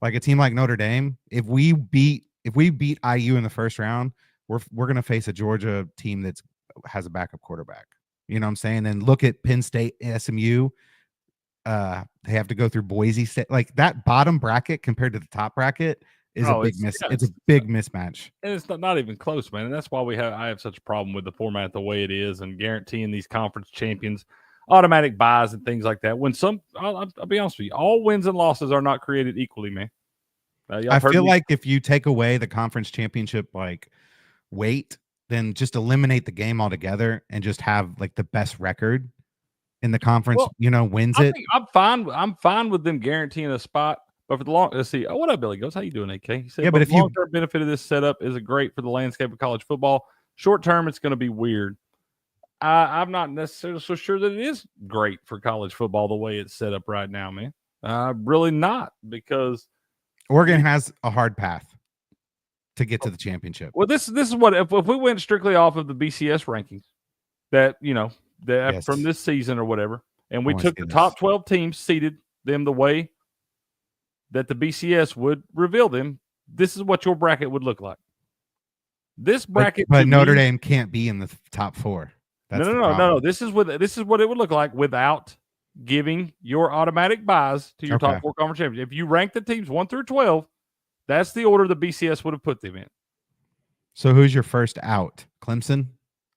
like a team like Notre Dame. If we beat IU in the first round, we're going to face a Georgia team that has a backup quarterback. You know what I'm saying? And look at Penn State, SMU. They have to go through Boise State. Like that bottom bracket compared to the top bracket is it's a big mismatch. And it's not even close, man. And that's why I have such a problem with the format the way it is and guaranteeing these conference champions automatic buys and things like that. When I'll be honest with you, all wins and losses are not created equally, man. I feel like if you take away the conference championship like weight, then just eliminate the game altogether and just have like the best record in the conference, wins it. I'm fine with them guaranteeing a spot. But for the let's see. Oh, what up, Billy Goes? How you doing, AK? He said, but if the long-term benefit of this setup is great for the landscape of college football. Short term, it's going to be weird. I'm not necessarily so sure that it is great for college football the way it's set up right now, man. Really not, because Oregon has a hard path to get to the championship. Well, this is what if we went strictly off of the BCS rankings that from this season or whatever, and we took the top 12 teams, seeded them the way that the BCS would reveal them, this is what your bracket would look like. This bracket, but Notre Dame can't be in the top 4. No. This is what it would look like without giving your automatic buys to your top 4 conference champions. If you rank the teams 1 through 12, that's the order the BCS would have put them in. So who's your first out? Clemson?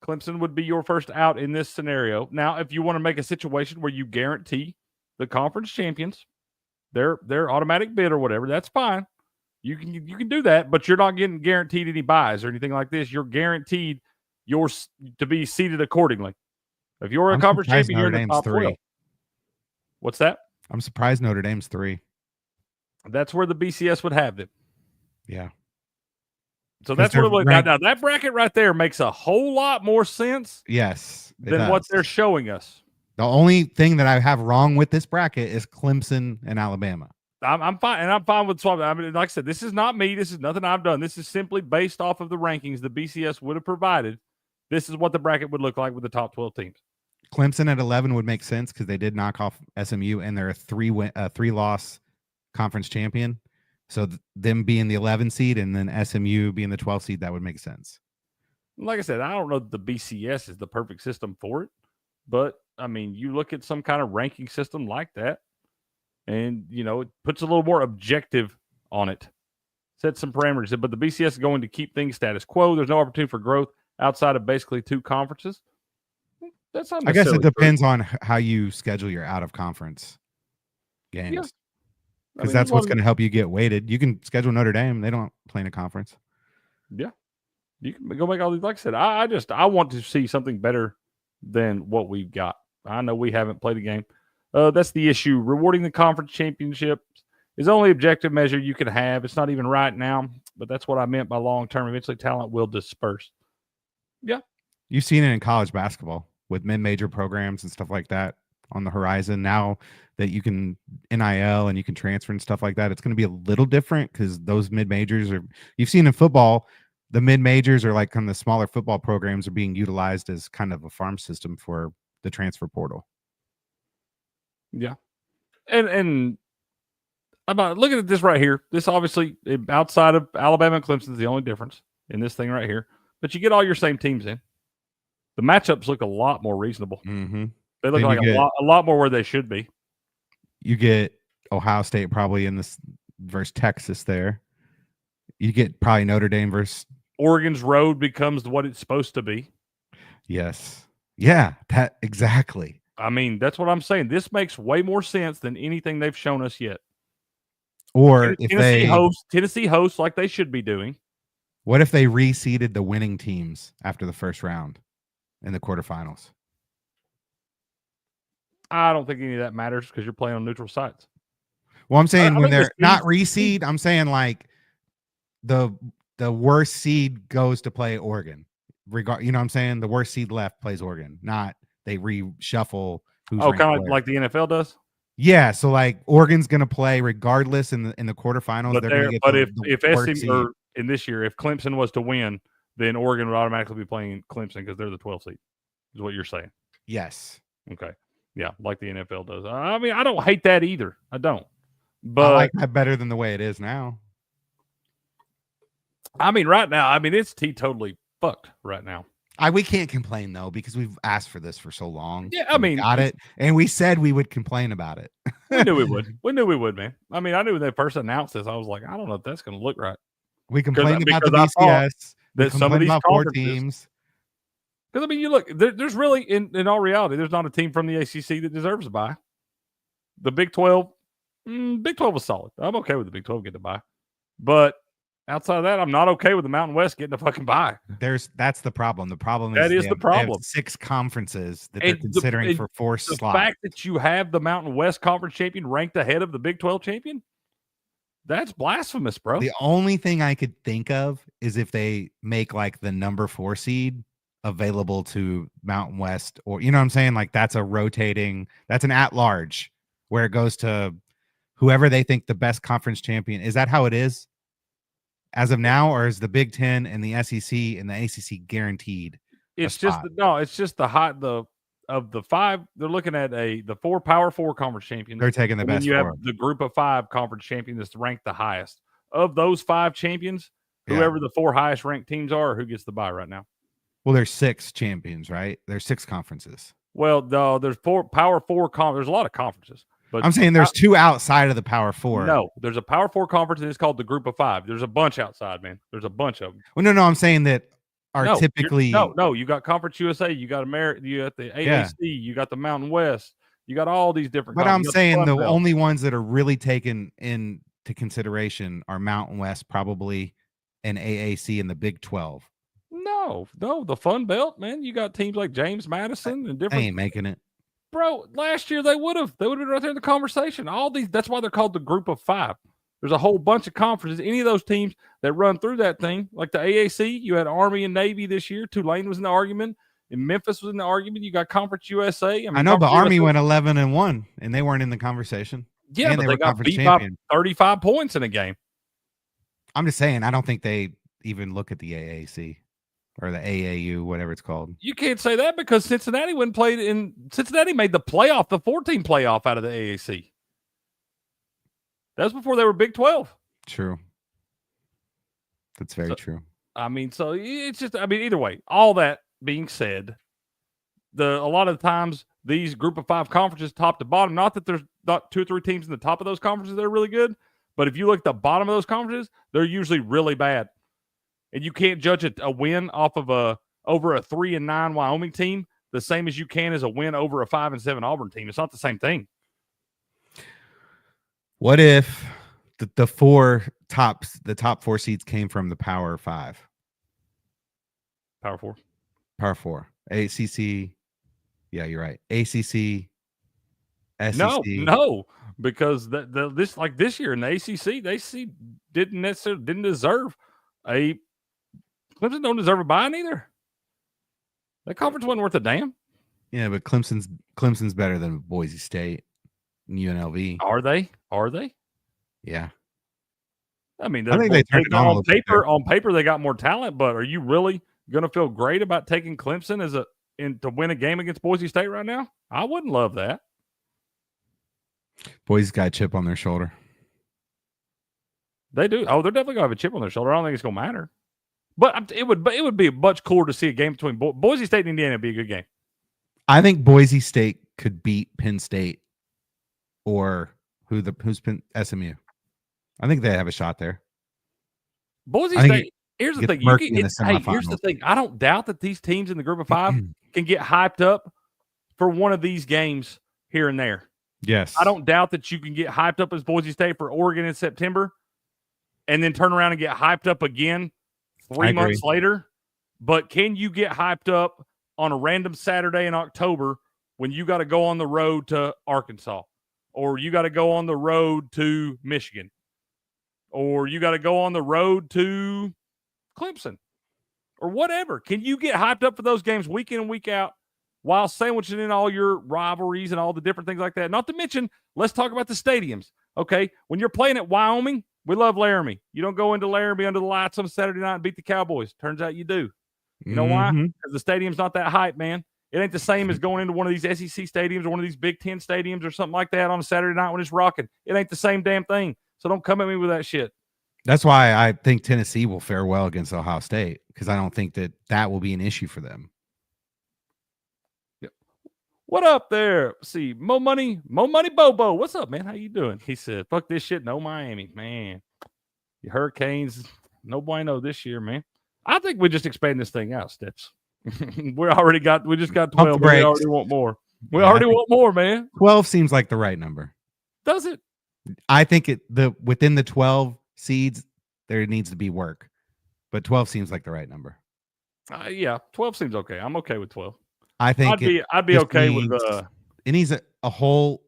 Clemson would be your first out in this scenario. Now, if you want to make a situation where you guarantee the conference champions their automatic bid or whatever, that's fine. You can do that, but you're not getting guaranteed any buys or anything like this. You're guaranteed to be seated accordingly. If you're a conference champion, you're in the top 12. What's that? I'm surprised Notre Dame's 3. That's where the BCS would have them. Yeah. So that's what it would. Now that bracket right there makes a whole lot more sense. Yes, than what they're showing us. The only thing that I have wrong with this bracket is Clemson and Alabama. I'm fine, and I'm fine with swapping. I mean, like I said, this is not me. This is nothing I've done. This is simply based off of the rankings the BCS would have provided. This is what the bracket would look like with the top 12 teams. Clemson at 11 would make sense because they did knock off SMU, and they're a 3-loss conference champion. So them being the 11 seed and then SMU being the 12 seed, that would make sense. Like I said, I don't know that the BCS is the perfect system for it, but I mean, you look at some kind of ranking system like that, and it puts a little more objective on it. Set some parameters, but the BCS is going to keep things status quo. There's no opportunity for growth outside of basically 2 conferences. That's not. I guess it depends on how you schedule your out of conference games. Yeah. Because that's what's going to help you get weighted. You can schedule Notre Dame. They don't play in a conference. Yeah. You can go make all these. Like I said, I want to see something better than what we've got. I know we haven't played a game. That's the issue. Rewarding the conference championships is only objective measure you can have. It's not even right now, but that's what I meant by long-term. Eventually, talent will disperse. Yeah. You've seen it in college basketball with mid-major programs and stuff like that on the horizon. Now that you can NIL and you can transfer and stuff like that, it's going to be a little different because those mid-majors are, you've seen in football, the mid-majors are like kind of the smaller football programs are being utilized as kind of a farm system for the transfer portal. Yeah. And about looking at this right here, this obviously outside of Alabama and Clemson is the only difference in this thing right here, but you get all your same teams in. The matchups look a lot more reasonable. Mm-hmm. They look like a lot more where they should be. You get Ohio State probably in this versus Texas there. You get probably Notre Dame versus Oregon's road becomes what it's supposed to be. Yes. Yeah, that exactly. I mean, that's what I'm saying. This makes way more sense than anything they've shown us yet. Or if Tennessee hosts like they should be doing. What if they reseeded the winning teams after the first round in the quarterfinals? I don't think any of that matters because you're playing on neutral sites. Well, I'm saying when they're not reseed, I'm saying like the worst seed goes to play Oregon. You know what I'm saying? The worst seed left plays Oregon, not they reshuffle who's kind of like the NFL does? Yeah, so like Oregon's going to play regardless in the quarterfinals. But, if SMU or in this year, if Clemson was to win, then Oregon would automatically be playing Clemson because they're the 12th seed. Is what you're saying? Yes. Okay. Yeah, like the NFL does. I mean, I don't hate that either. I don't. But I like that better than the way it is now. I mean, right now, it's totally fucked right now. We can't complain though because we've asked for this for so long. Yeah, we got it, and we said we would complain about it. We knew we would. We knew we would, man. I mean, I knew when they first announced this, I was like, I don't know if that's going to look right. We complained about the BCS. That some of these four teams. Because I mean, you look. There's really, in all reality, there's not a team from the ACC that deserves a bye. The Big 12, Big 12 was solid. I'm okay with the Big 12 getting a bye, but outside of that, I'm not okay with the Mountain West getting a fucking bye. That's the problem. The problem is the problem. They have 6 conferences that they're considering for 4 slots. The fact that you have the Mountain West Conference champion ranked ahead of the Big 12 champion, that's blasphemous, bro. The only thing I could think of is if they make like the number 4 seed available to Mountain West, or you know what I'm saying? Like that's an at-large where it goes to whoever they think the best conference champion. Is that how it is as of now, or is the Big 10 and the SEC and the ACC guaranteed? It's just of the 5. They're looking at the 4 Power 4 conference champions. They're taking the best. You have the group of 5 conference champions that's ranked the highest of those 5 champions. Whoever the 4 highest ranked teams are, who gets the bye right now? Well, there's 6 champions, right? There's 6 conferences. Well, there's 4 Power 4 there's a lot of conferences. But I'm saying there's 2 outside of the Power 4. No, there's a Power 4 conference and it's called the Group of 5. There's a bunch outside, man. There's a bunch of them. Well, no, I'm saying that are typically you got Conference USA, you got America, you got the AAC, you got the Mountain West, you got all these different. But I'm saying the only ones that are really taken into consideration are Mountain West, probably, and AAC and the Big 12. No, the Fun Belt, man. You got teams like James Madison and different. They ain't making it, bro. Last year they would have been right there in the conversation. All these, that's why they're called the Group of 5. There's a whole bunch of conferences. Any of those teams that run through that thing, like the AAC, you had Army and Navy this year. Tulane was in the argument, and Memphis was in the argument. You got Conference USA. I know, but Army went 11-1, and they weren't in the conversation. Yeah, but they got beat by 35 points in a game. I'm just saying, I don't think they even look at the AAC or the AAU, whatever it's called. You can't say that because Cincinnati made the playoff, the 14 playoff out of the AAC. That was before they were Big 12. True. That's very true. I mean, so it's just, either way, all that being said, a lot of the times these Group of 5 conferences, top to bottom, not that there's not 2 or 3 teams in the top of those conferences that are really good, but if you look at the bottom of those conferences, they're usually really bad. And you can't judge a win off of over a 3-9 Wyoming team the same as you can as a win over a 5-7 Auburn team. It's not the same thing. What if the top 4 seeds came from the Power 5? Power 4. Power 4. ACC. Yeah, you're right. ACC. SEC. No, because this year in the ACC, they didn't deserve a. Clemson don't deserve a bye neither. That conference wasn't worth a damn. Yeah, but Clemson's better than Boise State and UNLV. Are they? Yeah. I mean, I think they turned it on on paper they got more talent, but are you really going to feel great about taking Clemson to win a game against Boise State right now? I wouldn't love that. Boise's got a chip on their shoulder. They do. Oh, they're definitely going to have a chip on their shoulder. I don't think it's going to matter. But it would be much cooler to see a game between Boise State and Indiana. Would be a good game. I think Boise State could beat Penn State or SMU. I think they have a shot there. Boise State. Here's the thing. Here's the thing. I don't doubt that these teams in the Group of 5 can get hyped up for one of these games here and there. Yes. I don't doubt that you can get hyped up as Boise State for Oregon in September and then turn around and get hyped up again 3 months later. But can you get hyped up on a random Saturday in October when you got to go on the road to Arkansas, or you got to go on the road to Michigan, or you got to go on the road to Clemson, or whatever? Can you get hyped up for those games week in and week out while sandwiching in all your rivalries and all the different things like that? Not to mention, let's talk about the stadiums. Okay, when you're playing at Wyoming, we love Laramie. You don't go into Laramie under the lights on Saturday night and beat the Cowboys. Turns out you do. You know why? Because the stadium's not that hype, man. It ain't the same as going into one of these SEC stadiums or one of these Big Ten stadiums or something like that on a Saturday night when it's rocking. It ain't the same damn thing. So don't come at me with that shit. That's why I think Tennessee will fare well against Ohio State, because I don't think that will be an issue for them. Yep. What up there? See, Mo Money Bobo. What's up, man? How you doing? He said, fuck this shit. No Miami, man. The Hurricanes, no bueno this year, man. I think we just expand this thing out, Steps. We just got 12, but we already want more. We already want more, man. 12 seems like the right number. Does it? I think within the 12 seeds, there needs to be work. But 12 seems like the right number. Yeah, 12 seems okay. I'm okay with 12. I think I'd be okay with it needs a whole,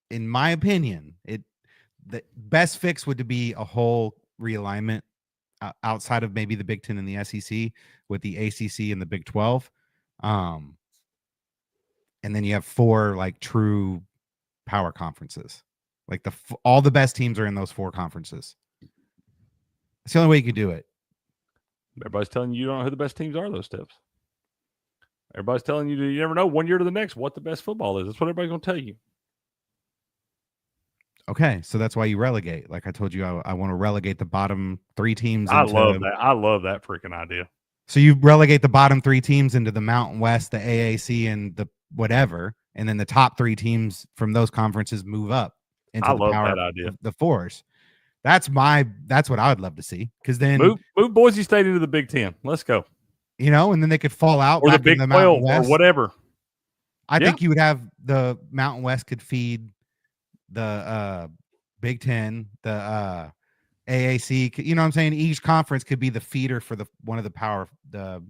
in my opinion, the best fix would be a whole realignment outside of maybe the Big Ten and the SEC with the ACC and the Big 12. And then you have 4 like true power conferences. Like all the best teams are in those 4 conferences. It's the only way you can do it. Everybody's telling you don't know who the best teams are, those Steps. Everybody's telling you you never know 1 year to the next what the best football is. That's what everybody's going to tell you. Okay, so that's why you relegate. Like I told you, I want to relegate the bottom 3 teams. I love that. I love that freaking idea. So you relegate the bottom 3 teams into the Mountain West, the AAC, and the whatever, and then the top 3 teams from those conferences move up into the power that idea. The 4s. That's what I would love to see. Because then move Boise State into the Big Ten. Let's go. You know, and then they could fall out or back the Big in the 12 Mountain West or whatever. I think you would have the Mountain West could feed the Big Ten, the AAC. You know what I'm saying? Each conference could be the feeder for one of the power, the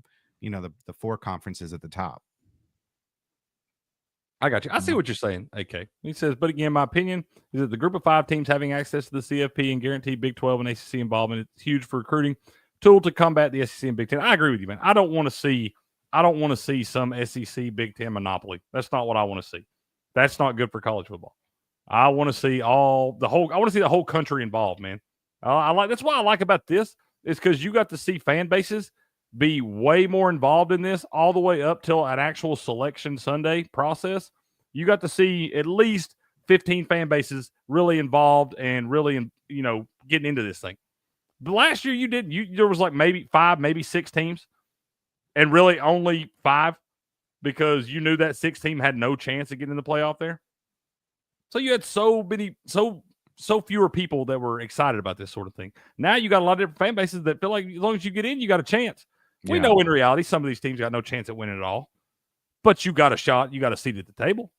4 conferences at the top. I got you. I see what you're saying, AK. He says, but again, my opinion is that the group of 5 teams having access to the CFP and guaranteed Big 12 and ACC involvement, it's huge for recruiting tool to combat the SEC and Big 10. I agree with you, man. I don't want to see some SEC Big 10 monopoly. That's not what I want to see. That's not good for college football. I want to see the whole country involved, man. That's what I like about this is because you got to see fan bases be way more involved in this all the way up till an actual selection Sunday process. You got to see at least 15 fan bases really involved and really, getting into this thing. But last year there was like maybe 5, maybe 6 teams, and really only 5 because you knew that 6 team had no chance of getting in the playoff there. So you had so fewer people that were excited about this sort of thing. Now you got a lot of different fan bases that feel like as long as you get in, you got a chance. We know in reality some of these teams got no chance at winning at all, but you got a shot. You got a seat at the table.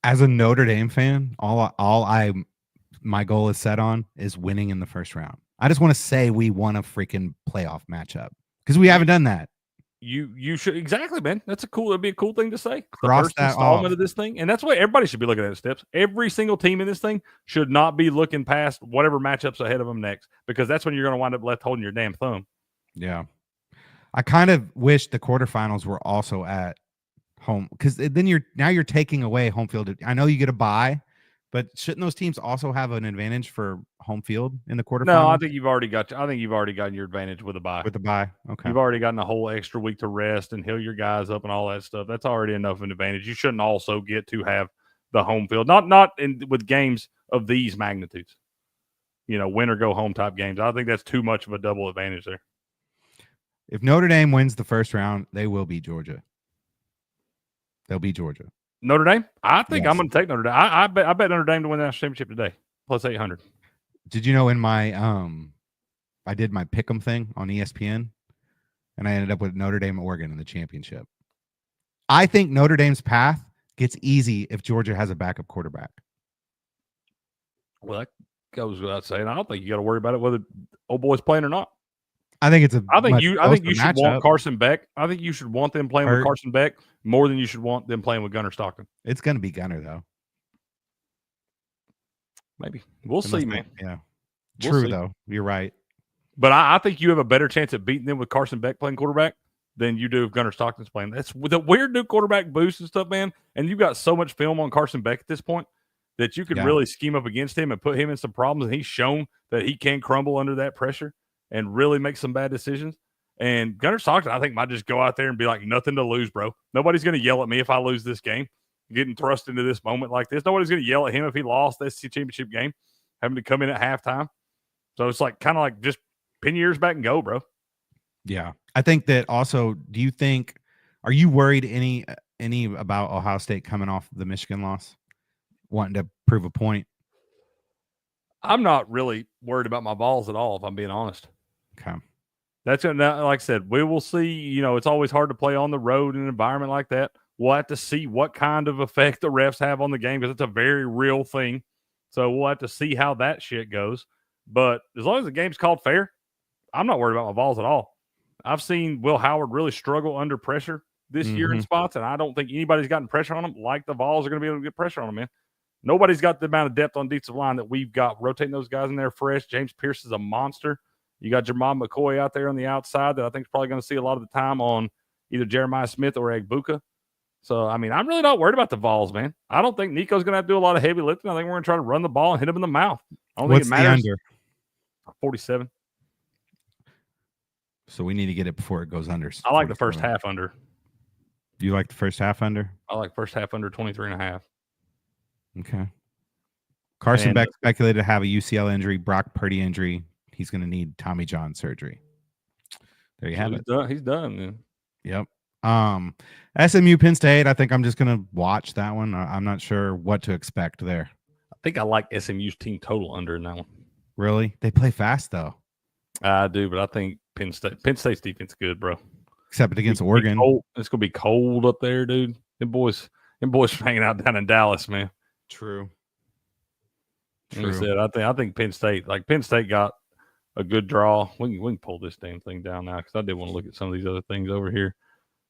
As a Notre Dame fan, my goal is set on is winning in the first round. I just want to say we won a freaking playoff matchup because we haven't done that. You should exactly, man. That'd be a cool thing to say. Cross the first that installment off. of this thing, and that's why everybody should be looking at the Steps. Every single team in this thing should not be looking past whatever matchups ahead of them next, because that's when you're going to wind up left holding your damn thumb. Yeah, I kind of wish the quarterfinals were also at home because then you're taking away home field. I know you get a bye, but shouldn't those teams also have an advantage for home field in the quarterfinals? No, I think you've already gotten your advantage with a bye. With the bye, okay. You've already gotten a whole extra week to rest and heal your guys up and all that stuff. That's already enough of an advantage. You shouldn't also get to have the home field, not with games of these magnitudes. Win or go home type games. I think that's too much of a double advantage there. If Notre Dame wins the first round, they will beat Georgia. They'll beat Georgia. Notre Dame? I think Yes. I'm going to take Notre Dame. I bet Notre Dame to win the national championship today, plus 800. Did you know in my I did my pick'em thing on ESPN, and I ended up with Notre Dame, Oregon in the championship. I think Notre Dame's path gets easy if Georgia has a backup quarterback. Well, that goes without saying. I don't think you got to worry about it whether old boy's playing or not. I think it's I think you should want matchup. Carson Beck. I think you should want them playing with Carson Beck more than you should want them playing with Gunnar Stockton. It's going to be Gunnar though. Maybe we'll see, man. Yeah, We'll true see. though. You're right. But I think you have a better chance at beating them with Carson Beck playing quarterback than you do if Gunnar Stockton's playing. That's with the weird new quarterback boost and stuff, man. And you've got so much film on Carson Beck at this point that you can really scheme up against him and put him in some problems. And he's shown that he can crumble under that pressure and really make some bad decisions. And Gunnar Stockton, I think, might just go out there and be like, nothing to lose, bro. Nobody's going to yell at me if I lose this game. Getting thrust into this moment like this. Nobody's going to yell at him if he lost the SEC championship game, having to come in at halftime. So it's like kind of like just pin your ears back and go, bro. Yeah. I think that also, are you worried any about Ohio State coming off the Michigan loss, wanting to prove a point? I'm not really worried about my balls at all, if I'm being honest. Okay. That's like I said, we will see. You know, it's always hard to play on the road in an environment like that. We'll have to see what kind of effect the refs have on the game because it's a very real thing. So we'll have to see how that shit goes. But as long as the game's called fair, I'm not worried about my balls at all. I've seen Will Howard really struggle under pressure this year in spots, and I don't think anybody's gotten pressure on him like the Vols are going to be able to get pressure on him, man. Nobody's got the amount of depth on defensive line that we've got. Rotating those guys in there fresh. James Pierce is a monster. You got Jamal McCoy out there on the outside that I think is probably going to see a lot of the time on either Jeremiah Smith or Egbuka. So, I mean, I'm really not worried about the Vols, man. I don't think Nico's going to have to do a lot of heavy lifting. I think we're going to try to run the ball and hit him in the mouth. I don't think it matters. The under? 47. So we need to get it before it goes under. I like the first half under. Do you like the first half under? I like first half under 23.5. Okay. Carson Beck speculated to have a UCL injury, Brock Purdy injury. He's going to need Tommy John surgery. There you have it. He's done, man. Yep. SMU Penn State, I think I'm just going to watch that one. I'm not sure what to expect there. I think I like SMU's team total under in that one. Really? They play fast, though. I do, but I think Penn State's defense is good, bro. Except against Oregon. It's going to be cold up there, dude. Them boys hanging out down in Dallas, man. True. Like I said, I think Penn State got a good draw. We can pull this damn thing down now because I did want to look at some of these other things over here.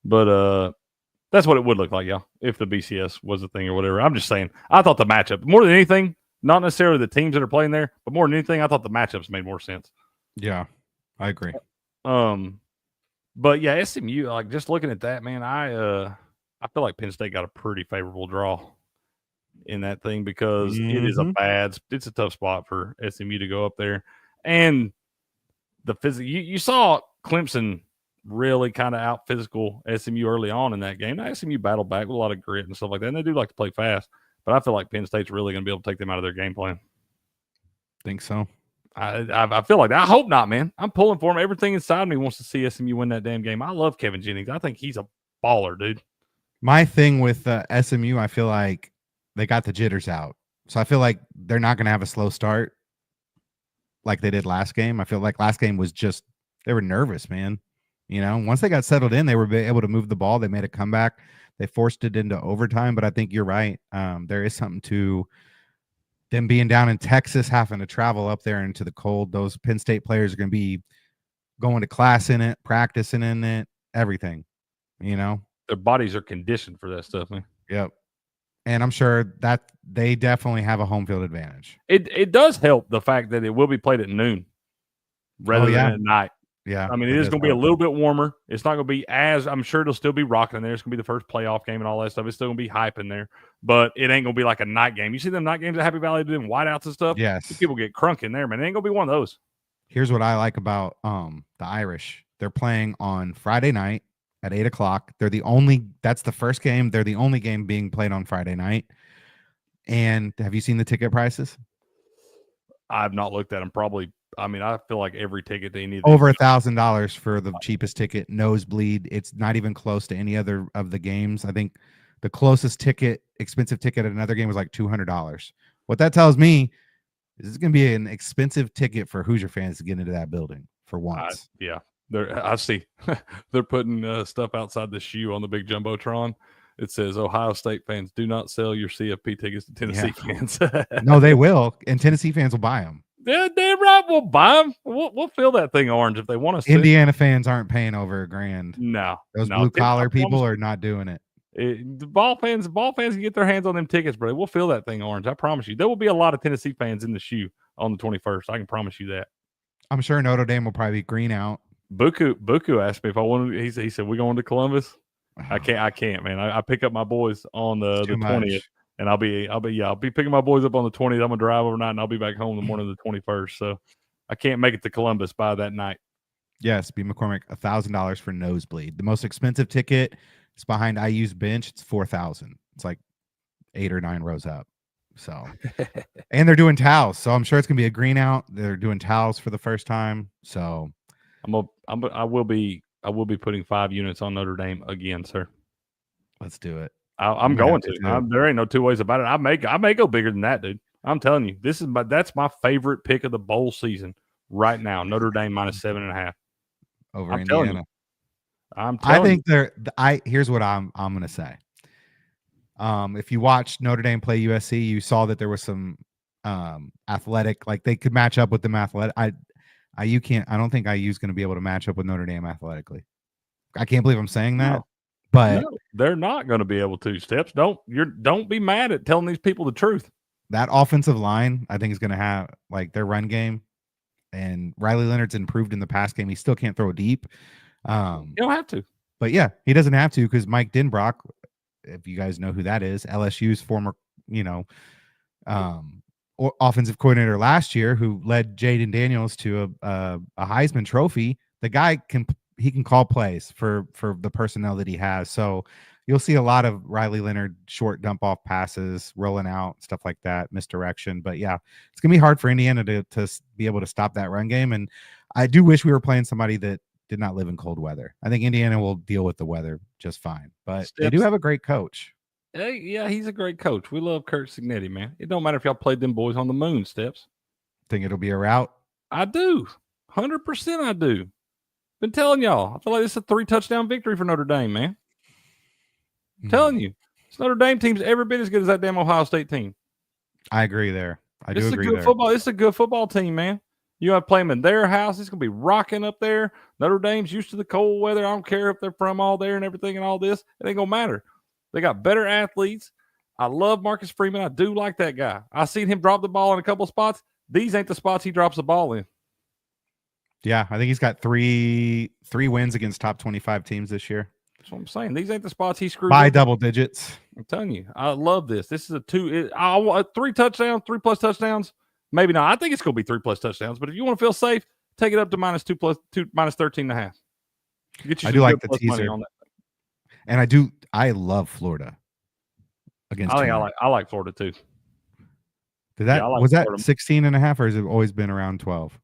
But that's what it would look like, y'all, if the BCS was a thing or whatever. I'm just saying, I thought the matchup, more than anything, not necessarily the teams that are playing there, but more than anything, I thought the matchups made more sense. Yeah, I agree. But yeah, SMU, like just looking at that, man, I feel like Penn State got a pretty favorable draw in that thing because it is it's a tough spot for SMU to go up there. And the physical, you saw Clemson really kind of out physical SMU early on in that game. Now, SMU battled back with a lot of grit and stuff like that, and they do like to play fast. But I feel like Penn State's really going to be able to take them out of their game plan. Think so? I feel like that. I hope not, man. I'm pulling for him. Everything inside me wants to see SMU win that damn game. I love Kevin Jennings. I think he's a baller, dude. My thing with SMU, I feel like they got the jitters out. So I feel like they're not going to have a slow start like they did last game. I feel like last game was just, they were nervous, man. You know, once they got settled in, they were able to move the ball. They made a comeback. They forced it into overtime, but I think you're right. There is something to them being down in Texas, having to travel up there into the cold. Those Penn State players are going to be going to class in it, practicing in it, everything, you know. Their bodies are conditioned for that stuff, man. Yep. And I'm sure that they definitely have a home field advantage. It does help the fact that it will be played at noon rather than at night. Yeah. I mean, it is going to be a little bit warmer. It's not going to be as, I'm sure it'll still be rocking in there. It's going to be the first playoff game and all that stuff. It's still going to be hype in there, but it ain't going to be like a night game. You see them night games at Happy Valley doing whiteouts and stuff? Yes. People get crunk in there, man. It ain't going to be one of those. Here's what I like about the Irish. They're playing on Friday night at 8:00. That's the first game. They're the only game being played on Friday night. And have you seen the ticket prices? I've not looked at them. I feel like every ticket they need over $1,000 for the cheapest ticket, nosebleed. It's not even close to any other of the games. I think the closest expensive ticket at another game was like $200. What that tells me is it's going to be an expensive ticket for Hoosier fans to get into that building for once. I see. They're putting stuff outside the shoe on the big Jumbotron. It says Ohio State fans do not sell your CFP tickets to Tennessee fans. No, they will, and Tennessee fans will buy them. Yeah, damn right, we'll buy them. We'll fill that thing orange if they want us to. Indiana fans aren't paying over $1,000. No, those blue collar people are not doing it. The ball fans can get their hands on them tickets, bro. We'll fill that thing orange. I promise you. There will be a lot of Tennessee fans in the shoe on the 21st. I can promise you that. I'm sure Notre Dame will probably be green out. Buku asked me if I wanted. He said, "We going to Columbus?" I can't, man. I pick up my boys on the 20th, and I'll be picking my boys up on the 20th. I'm gonna drive overnight, and I'll be back home the morning of the 21st. So I can't make it to Columbus by that night. Yes, B. McCormick, $1,000 for nosebleed. The most expensive ticket is behind IU's bench. It's $4,000. It's like 8 or 9 rows up. So, and they're doing towels. So I'm sure it's gonna be a green out. They're doing towels for the first time. So I will be putting 5 units on Notre Dame again, sir. Let's do it. I'm going to. There ain't no two ways about it. I may go bigger than that, dude. I'm telling you, that's my favorite pick of the bowl season right now. Notre Dame -7.5 over Indiana. I think here's what I'm gonna say. If you watched Notre Dame play USC, you saw that there was some athletic, like they could match up with them athletic. I don't think IU's going to be able to match up with Notre Dame athletically. I can't believe I'm saying that, but they're not going to be able to. Steps, don't be mad at telling these people the truth. That offensive line, I think, is going to have like their run game, and Riley Leonard's improved in the pass game. He still can't throw deep. You don't have to, but yeah, he doesn't have to because Mike Denbrock, if you guys know who that is, LSU's former, offensive coordinator last year, who led Jaden Daniels to a Heisman Trophy. The guy can call plays for the personnel that he has. So you'll see a lot of Riley Leonard short dump off passes, rolling out, stuff like that, misdirection. But yeah, it's gonna be hard for Indiana to be able to stop that run game. And I do wish we were playing somebody that did not live in cold weather. I think Indiana will deal with the weather just fine. But they do have a great coach. Hey, yeah, he's a great coach. We love Kurt Signetti, man. It don't matter if y'all played them boys on the moon, Steps. Think it'll be a rout? I do. 100% I do. Been telling y'all. I feel like this is a 3-touchdown victory for Notre Dame, man. I'm telling you. This Notre Dame team's every bit as good as that damn Ohio State team. I agree there. I do agree there. It's a good football team, man. You got to play them in their house. It's going to be rocking up there. Notre Dame's used to the cold weather. I don't care if they're from all there and everything and all this. It ain't going to matter. They got better athletes. I love Marcus Freeman. I do like that guy. I seen him drop the ball in a couple of spots. These ain't the spots he drops the ball in. Yeah, I think he's got three wins against top 25 teams this year. That's what I'm saying. These ain't the spots he screwed by up. Double digits. I'm telling you, I love this. This is I want 3 touchdowns, 3+ touchdowns. Maybe not. I think it's going to be 3+ touchdowns. But if you want to feel safe, take it up to -2+2, -13.5. I do like the teaser on that. And I love Florida against. I like Florida too. Was that 16.5 or has it always been around 12?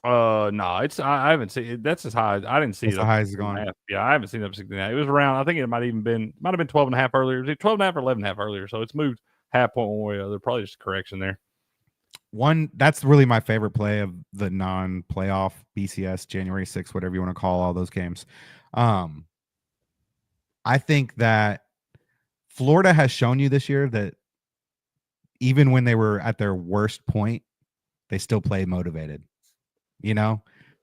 No, I haven't seen it. That's as high as I didn't see it. As high as it's gone. Yeah, I haven't seen it up 16.5. It was around. I think it might have been 12.5 earlier. It was 12.5 or 11.5 earlier. So it's moved half point one way or the other. Probably just a correction there. That's really my favorite play of the non-playoff BCS January 6th, whatever you want to call all those games. I think that Florida has shown you this year that even when they were at their worst point, they still play motivated,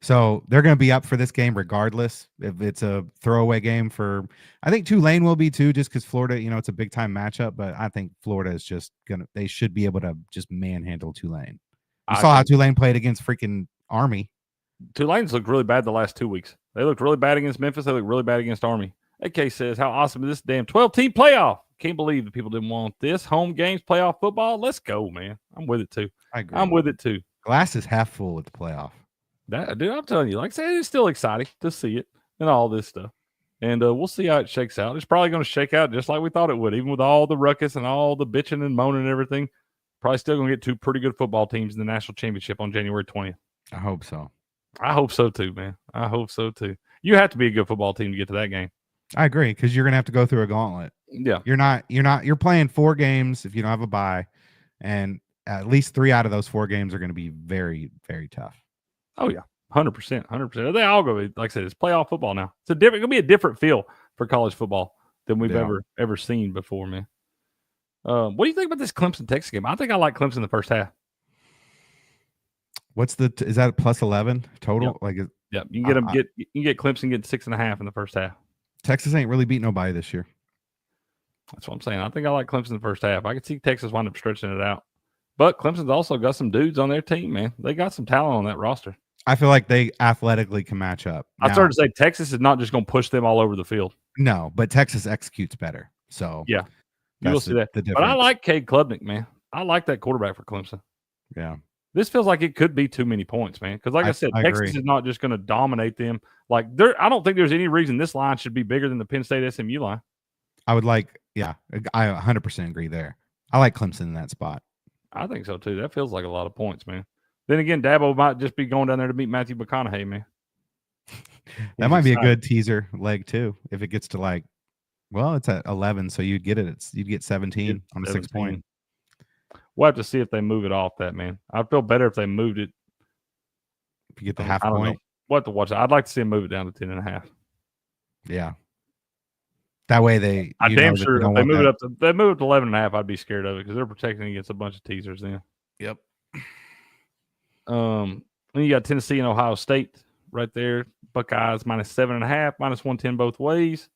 So they're going to be up for this game regardless. If it's a throwaway game I think Tulane will be too, just because Florida, it's a big time matchup. But I think Florida is they should be able to just manhandle Tulane. You saw how Tulane played against freaking Army. Tulane's looked really bad the last 2 weeks. They looked really bad against Memphis. They looked really bad against Army. AK says, how awesome is this damn 12-team playoff? Can't believe that people didn't want this. Home games, playoff football. Let's go, man. I'm with it too. I agree. I'm with it too. Glass is half full with the playoff. Dude, I'm telling you, like I said, it's still exciting to see it and all this stuff. And we'll see how it shakes out. It's probably going to shake out just like we thought it would, even with all the ruckus and all the bitching and moaning and everything. Probably still going to get 2 pretty good football teams in the national championship on January 20th. I hope so. I hope so too, man. I hope so too. You have to be a good football team to get to that game. I agree, because you're going to have to go through a gauntlet. Yeah. You're playing 4 games if you don't have a bye, and at least 3 out of those 4 games are going to be very, very tough. Oh yeah. 100%. They all go, like I said, it's playoff football now. It's going to be a different feel for college football than we've ever seen before, man. What do you think about this Clemson-Texas game? I think I like Clemson in the first half. What's is that plus 11 total? Yep. You can get Clemson get 6.5 in the first half. Texas ain't really beat nobody this year. That's what I'm saying. I think I like Clemson in the first half. I could see Texas wind up stretching it out. But Clemson's also got some dudes on their team, man. They got some talent on that roster. I feel like they athletically can match up. I started to say Texas is not just going to push them all over the field. No, but Texas executes better. So yeah, you will see that. But I like Cade Klubnik, man. I like that quarterback for Clemson. Yeah. This feels like it could be too many points, man. Because like I said, Texas is not just going to dominate them. Like I don't think there's any reason this line should be bigger than the Penn State SMU line. I would like, I 100% agree there. I like Clemson in that spot. I think so too. That feels like a lot of points, man. Then again, Dabo might just be going down there to meet Matthew McConaughey, man. That might be a good teaser leg too. If it gets to it's at 11, so you'd get 17 on a 6 point. We'll have to see if they move it off that, man. I'd feel better if they moved it. If you get the half point. We'll have to watch it. I'd like to see them move it down to 10.5. Yeah. That way I'm damn sure if they move it up to 11.5, I'd be scared of it because they're protecting against a bunch of teasers then. Yep. Then you got Tennessee and Ohio State right there. Buckeyes minus 7.5, minus 110 both ways.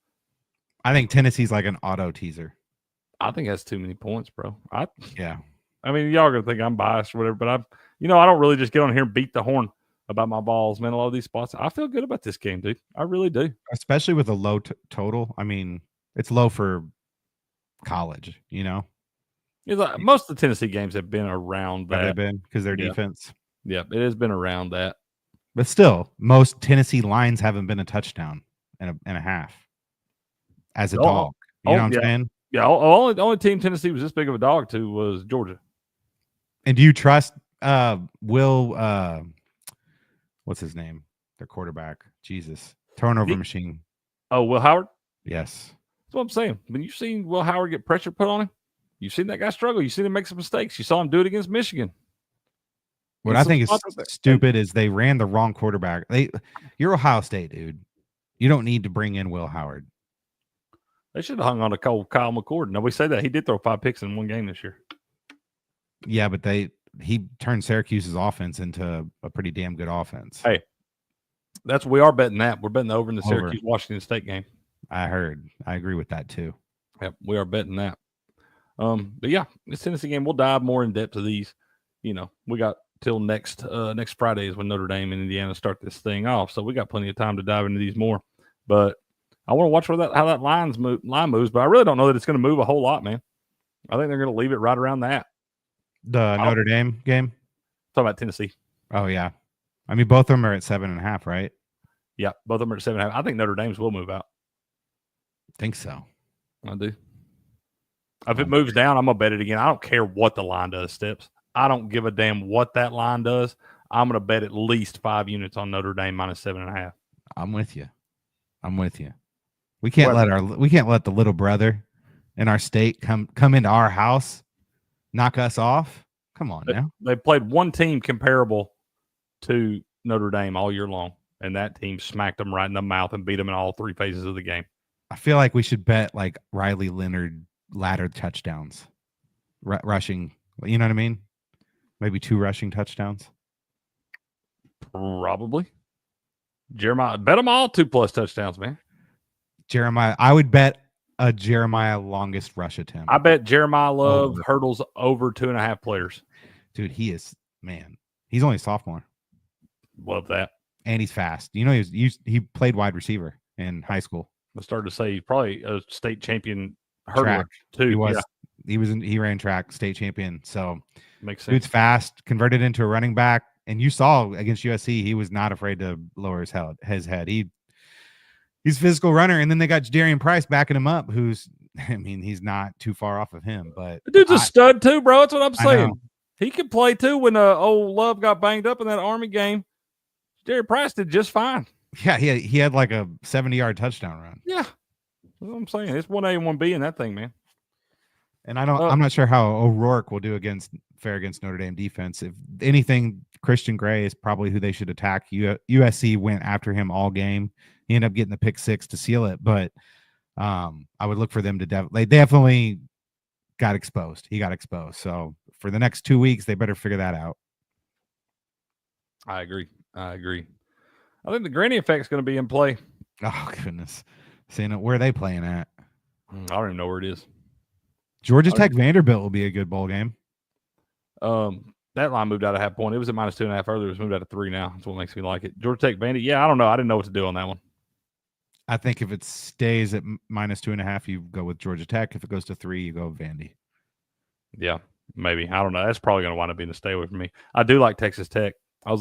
I think Tennessee's like an auto teaser. I think that's too many points, bro. Yeah. I mean, y'all are gonna think I'm biased or whatever, but I don't really just get on here and beat the horn about my balls, man. A lot of these spots, I feel good about this game, dude. I really do. Especially with a low total. I mean, it's low for college, It's like most of the Tennessee games have been around that. Have they been? Because their defense. Yeah, it has been around that. But still, most Tennessee lines haven't been a touchdown and a half as a dog. You know what I'm saying? Yeah, only team Tennessee was this big of a dog to was Georgia. And do you trust Will what's his name? Their quarterback. Jesus. Turnover machine. Oh, Will Howard? Yes. That's what I'm saying. When you've seen Will Howard get pressure put on him, you've seen that guy struggle. You've seen him make some mistakes. You saw him do it against Michigan. What I think is stupid is they ran the wrong quarterback. You're Ohio State, dude. You don't need to bring in Will Howard. They should have hung on to Kyle McCord. Nobody said that. He did throw 5 picks in one game this year. Yeah, but he turned Syracuse's offense into a pretty damn good offense. Hey, we are betting that. We're betting over in the Syracuse-Washington State game. I heard. I agree with that too. Yep, we are betting that. But yeah, this Tennessee game, we'll dive more in depth to these. We got till next Friday is when Notre Dame and Indiana start this thing off. So we got plenty of time to dive into these more. But I want to watch how that line moves, but I really don't know that it's going to move a whole lot, man. I think they're going to leave it right around that. The Notre Dame game? Talking about Tennessee. Oh, yeah. I mean, both of them are at 7.5, right? Yeah, both of them are at 7.5. I think Notre Dame's will move out. Think so. I do. If it moves down, I'm going to bet it again. I don't care what the line does, Steps. I don't give a damn what that line does. I'm going to bet at least 5 units on Notre Dame minus 7.5. I'm with you. We can't let the little brother in our state come into our house, knock us off. Come on now. They played one team comparable to Notre Dame all year long, and that team smacked them right in the mouth and beat them in all 3 phases of the game. I feel like we should bet like Riley Leonard ladder touchdowns, rushing. You know what I mean? Maybe 2 rushing touchdowns. Probably. Jeremiah, bet them all 2+ touchdowns, man. Jeremiah, I would bet a Jeremiah longest rush attempt. I bet Jeremiah Love hurdles over 2.5 players. Dude, he's only a sophomore. Love that. And he's fast. He played wide receiver in high school. I started to say he's probably a state champion hurdler too. He was. Yeah. He ran track, state champion. So makes sense. Dude's fast, converted into a running back. And you saw against USC, he was not afraid to lower his head. He's a physical runner. And then they got Jadarian Price backing him up, he's not too far off of him. But the dude's a stud too, bro. That's what I'm saying. He could play too when old Love got banged up in that Army game. Jadarian Price did just fine. Yeah, he had like a 70-yard touchdown run. Yeah. That's what I'm saying. It's 1A and 1B in that thing, man. And I'm not sure how O'Rourke will do against Notre Dame defense. If anything, Christian Gray is probably who they should attack. USC went after him all game. He ended up getting the pick 6 to seal it. But I would look for them to they definitely got exposed. He got exposed. So for the next 2 weeks, they better figure that out. I agree. I think the granny effect's going to be in play. Oh, goodness. Seeing it, where are they playing at? I don't even know where it is. Georgia Tech Vanderbilt will be a good bowl game. That line moved out a half point. It was at -2.5 earlier. It's moved out to 3 now. That's what makes me like it. Georgia Tech Vandy. Yeah, I don't know. I didn't know what to do on that one. I think if it stays at -2.5, you go with Georgia Tech. If it goes to 3, you go with Vandy. Yeah, maybe. I don't know. That's probably going to wind up being a stay away from me. I do like Texas Tech. I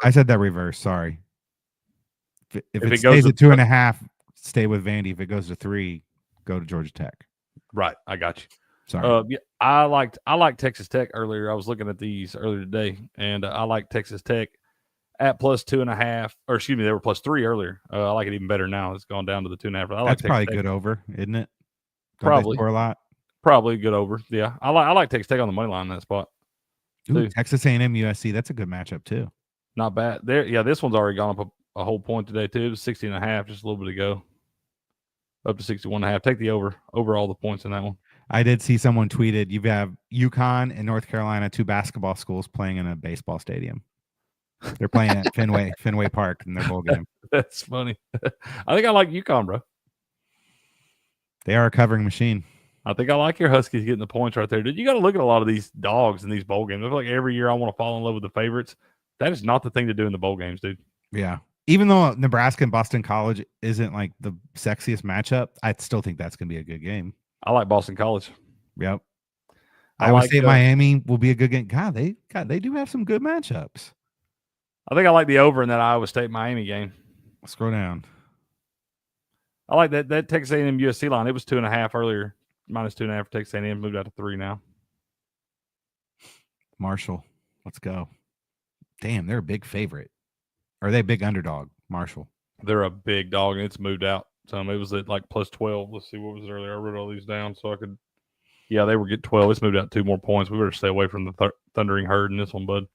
said that reverse. Sorry. If it stays at 2.5, stay with Vandy. If it goes to 3, go to Georgia Tech. Right. I got you. Sorry. Yeah, I liked Texas Tech earlier. I was looking at these earlier today, and I like Texas Tech at +2.5, or excuse me, they were +3 earlier. I like it even better now. It's gone down to the 2.5. That's probably good over, isn't it? Probably score a lot. Probably good over. Yeah, I like Texas Tech on the money line in that spot. Ooh, Texas A&M USC. That's a good matchup too. Not bad. There, yeah. This one's already gone up a whole point today too. It was 60.5, just a little bit ago. Up to 61.5. Take the over all the points in that one. I did see someone tweeted, you have UConn and North Carolina, 2 basketball schools playing in a baseball stadium. They're playing at Fenway Park in their bowl game. That's funny. I think I like UConn, bro. They are a covering machine. I think I like your Huskies getting the points right there. Dude, you got to look at a lot of these dogs in these bowl games. I feel like every year I want to fall in love with the favorites. That is not the thing to do in the bowl games, dude. Yeah. Even though Nebraska and Boston College isn't like the sexiest matchup, I still think that's going to be a good game. I like Boston College. Yep. Iowa State Miami will be a good game. God, they do have some good matchups. I think I like the over in that Iowa State Miami game. Scroll down. I like that Texas A&M USC line. It was 2.5 earlier. -2.5 for Texas A&M, moved out to 3 now. Marshall, let's go. Damn, they're a big favorite. Or are they a big underdog, Marshall? They're a big dog, and it's moved out. It was at like +12. Let's see, what was it earlier? I wrote all these down so I could. Yeah, they were getting 12. It's moved out 2 more points. We better stay away from the thundering herd in this one, bud.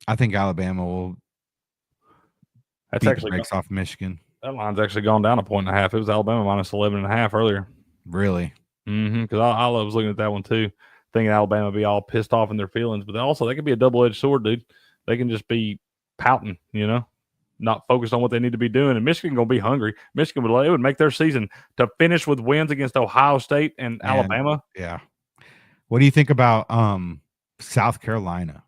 I think Alabama will. That's actually breaks off Michigan. That line's actually gone down 1.5 points. It was Alabama -11.5 earlier. Really? Mm-hmm. Because I was looking at that one too, thinking Alabama would be all pissed off in their feelings, but also they could be a double-edged sword, dude. They can just be pouting, not focused on what they need to be doing. And Michigan gonna be hungry. Michigan would make their season to finish with wins against Ohio State and Alabama. Yeah. What do you think about South Carolina?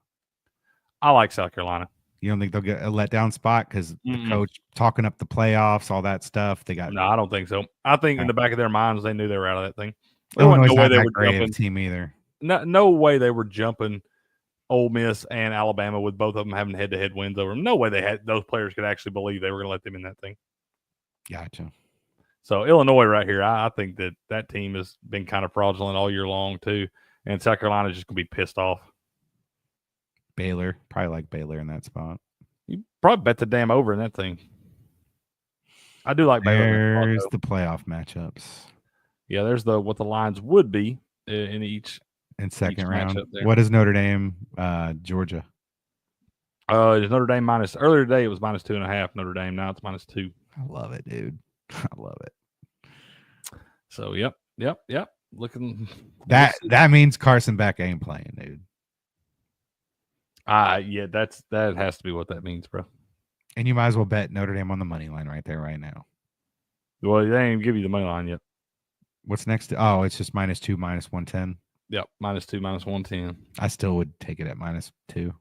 I like South Carolina. You don't think they'll get a letdown spot because the coach talking up the playoffs, all that stuff? No, I don't think so. I think in the back of their minds they knew they were out of that thing. Illinois no way they were jumping team either. No way they were jumping Ole Miss and Alabama with both of them having head-to-head wins over them. No way those players could actually believe they were going to let them in that thing. Gotcha. So Illinois right here, I think that team has been kind of fraudulent all year long too, and South Carolina is just going to be pissed off. Baylor, probably like Baylor in that spot. You probably bet the damn over in that thing. I do like Baylor. There's the playoff matchups. Yeah, there's what the lines would be in each. In second round. What is Notre Dame, Georgia? Is Notre Dame earlier today it was -2.5 Notre Dame. Now it's -2. I love it, dude. I love it. So yep. Looking that means Carson Beck ain't playing, dude. Yeah, that has to be what that means, bro. And you might as well bet Notre Dame on the money line right there, right now. Well, they ain't even give you the money line yet. What's next? Oh, it's just -2, -110. Yep, -2, -110. I still would take it at -2.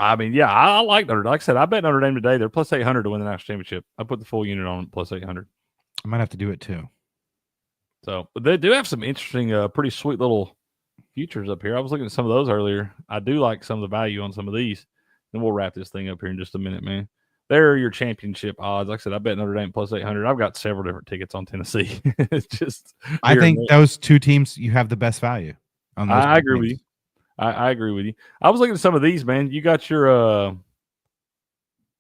I mean, yeah, I like Notre Dame. Like I said, I bet Notre Dame today. They're +800 to win the national championship. I put the full unit on +800. I might have to do it too. So, but they do have some interesting, pretty sweet little futures up here. I was looking at some of those earlier. I do like some of the value on some of these. Then we'll wrap this thing up here in just a minute, man. There are your championship odds. Like I said, I bet Notre Dame +800. I've got several different tickets on Tennessee. It's just I think those two teams you have the best value on those. I agree with you. I agree with you. I was looking at some of these, man. You got your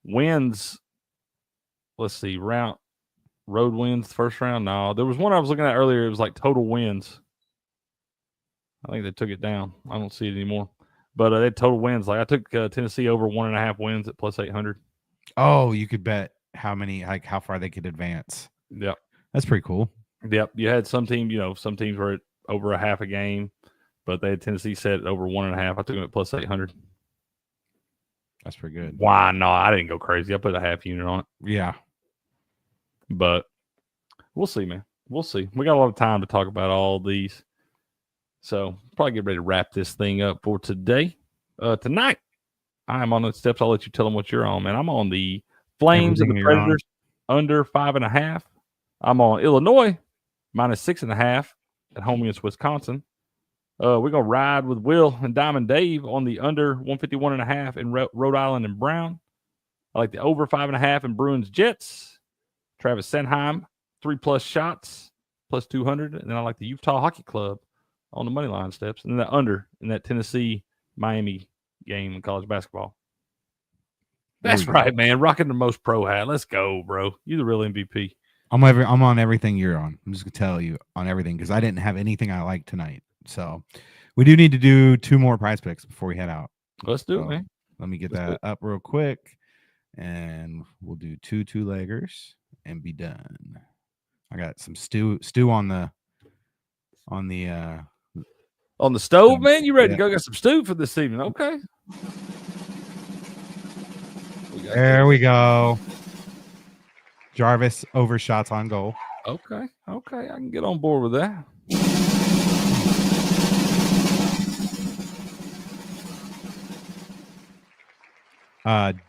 wins. Let's see, road wins first round. No, there was one I was looking at earlier. It was like total wins. I think they took it down. I don't see it anymore. But they had total wins. Like I took Tennessee over 1.5 wins at +800. Oh, you could bet how far they could advance. Yep. That's pretty cool. Yep. You had some teams were at over a half a game, but they had Tennessee set over 1.5. I took them at plus 800. That's pretty good. Why not? I didn't go crazy. I put a half unit on it. Yeah. But we'll see, man. We'll see. We got a lot of time to talk about all these. So probably get ready to wrap this thing up for today. Tonight, I'm on the steps. I'll let you tell them what you're on, man. I'm on the Flames and the Predators under 5.5. I'm on Illinois minus 6.5 at home against Wisconsin. We're going to ride with Will and Diamond Dave on the under 151.5 in Rhode Island and Brown. I like the over 5.5 in Bruins Jets. Travis Sanheim, 3+ shots, plus 200. And then I like the Utah Hockey Club on the money line steps. And then the under in that Tennessee-Miami game in college basketball. That's right, man. Rocking the most pro hat. Let's go, bro. You're the real MVP. I'm on everything you're on. I'm just going to tell you on everything because I didn't have anything I liked tonight. So we do need to do 2 more prize picks before we head out. Let's do it, man. Let me get that up real quick, and we'll do 2 2-leggers and be done. I got some stew on the stove, man. You ready to go get some stew for this evening? Okay. There we go. Jarvis over shots on goal. Okay. I can get on board with that.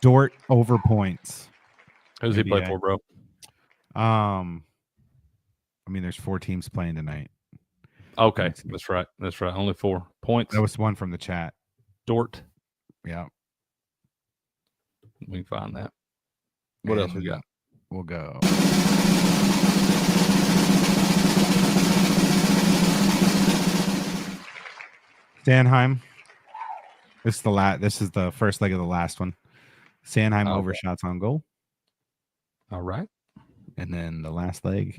Dort over points. Who's he play for, bro? I mean, there's 4 teams playing tonight. Okay, that's right. Only 4 points. That was one from the chat. Dort. Yeah. We can find that. What else we got? We'll go. Sanheim. This is the first leg of the last one. Sanheim over shots on goal. All right. And then the last leg.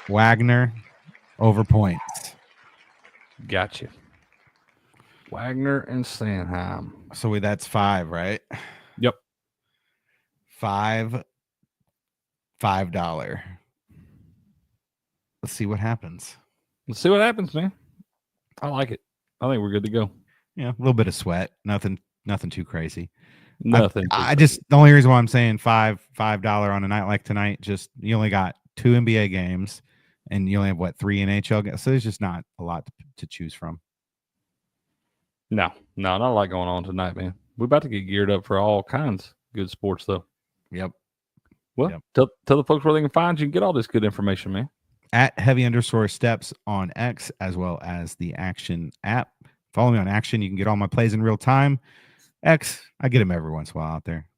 Wagner over points. Gotcha. Wagner and Sanheim. So that's 5, right? Yep. $5. Let's see what happens. Let's see what happens, man. I like it. I think we're good to go. Yeah, a little bit of sweat. Nothing too crazy. Nothing. I just the only reason why I'm saying $5 on a night like tonight, just you only got 2 NBA games and you only have 3 NHL games. So there's just not a lot to choose from. No, not a lot going on tonight, man. We're about to get geared up for all kinds of good sports, though. Yep. Well, tell the folks where they can find you and get all this good information, man. At @heavy_steps on X, as well as the Action app. Follow me on Action. You can get all my plays in real time. X, I get them every once in a while out there.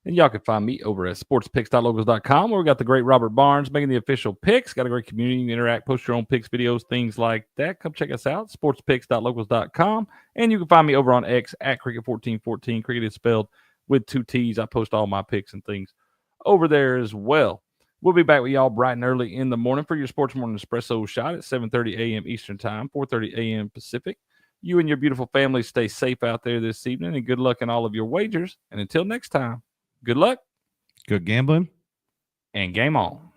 And y'all can find me over at sportspicks.locals.com, where we got the great Robert Barnes making the official picks. Got a great community. You can interact, post your own picks, videos, things like that. Come check us out, sportspicks.locals.com. And you can find me over on X at Cricket1414. Cricket is spelled with 2 T's. I post all my picks and things over there as well. We'll be back with y'all bright and early in the morning for your Sports Morning Espresso Shot at 7:30 a.m. Eastern Time, 4:30 a.m. Pacific. You and your beautiful family stay safe out there this evening, and good luck in all of your wagers. And until next time, good luck, good gambling, and game on.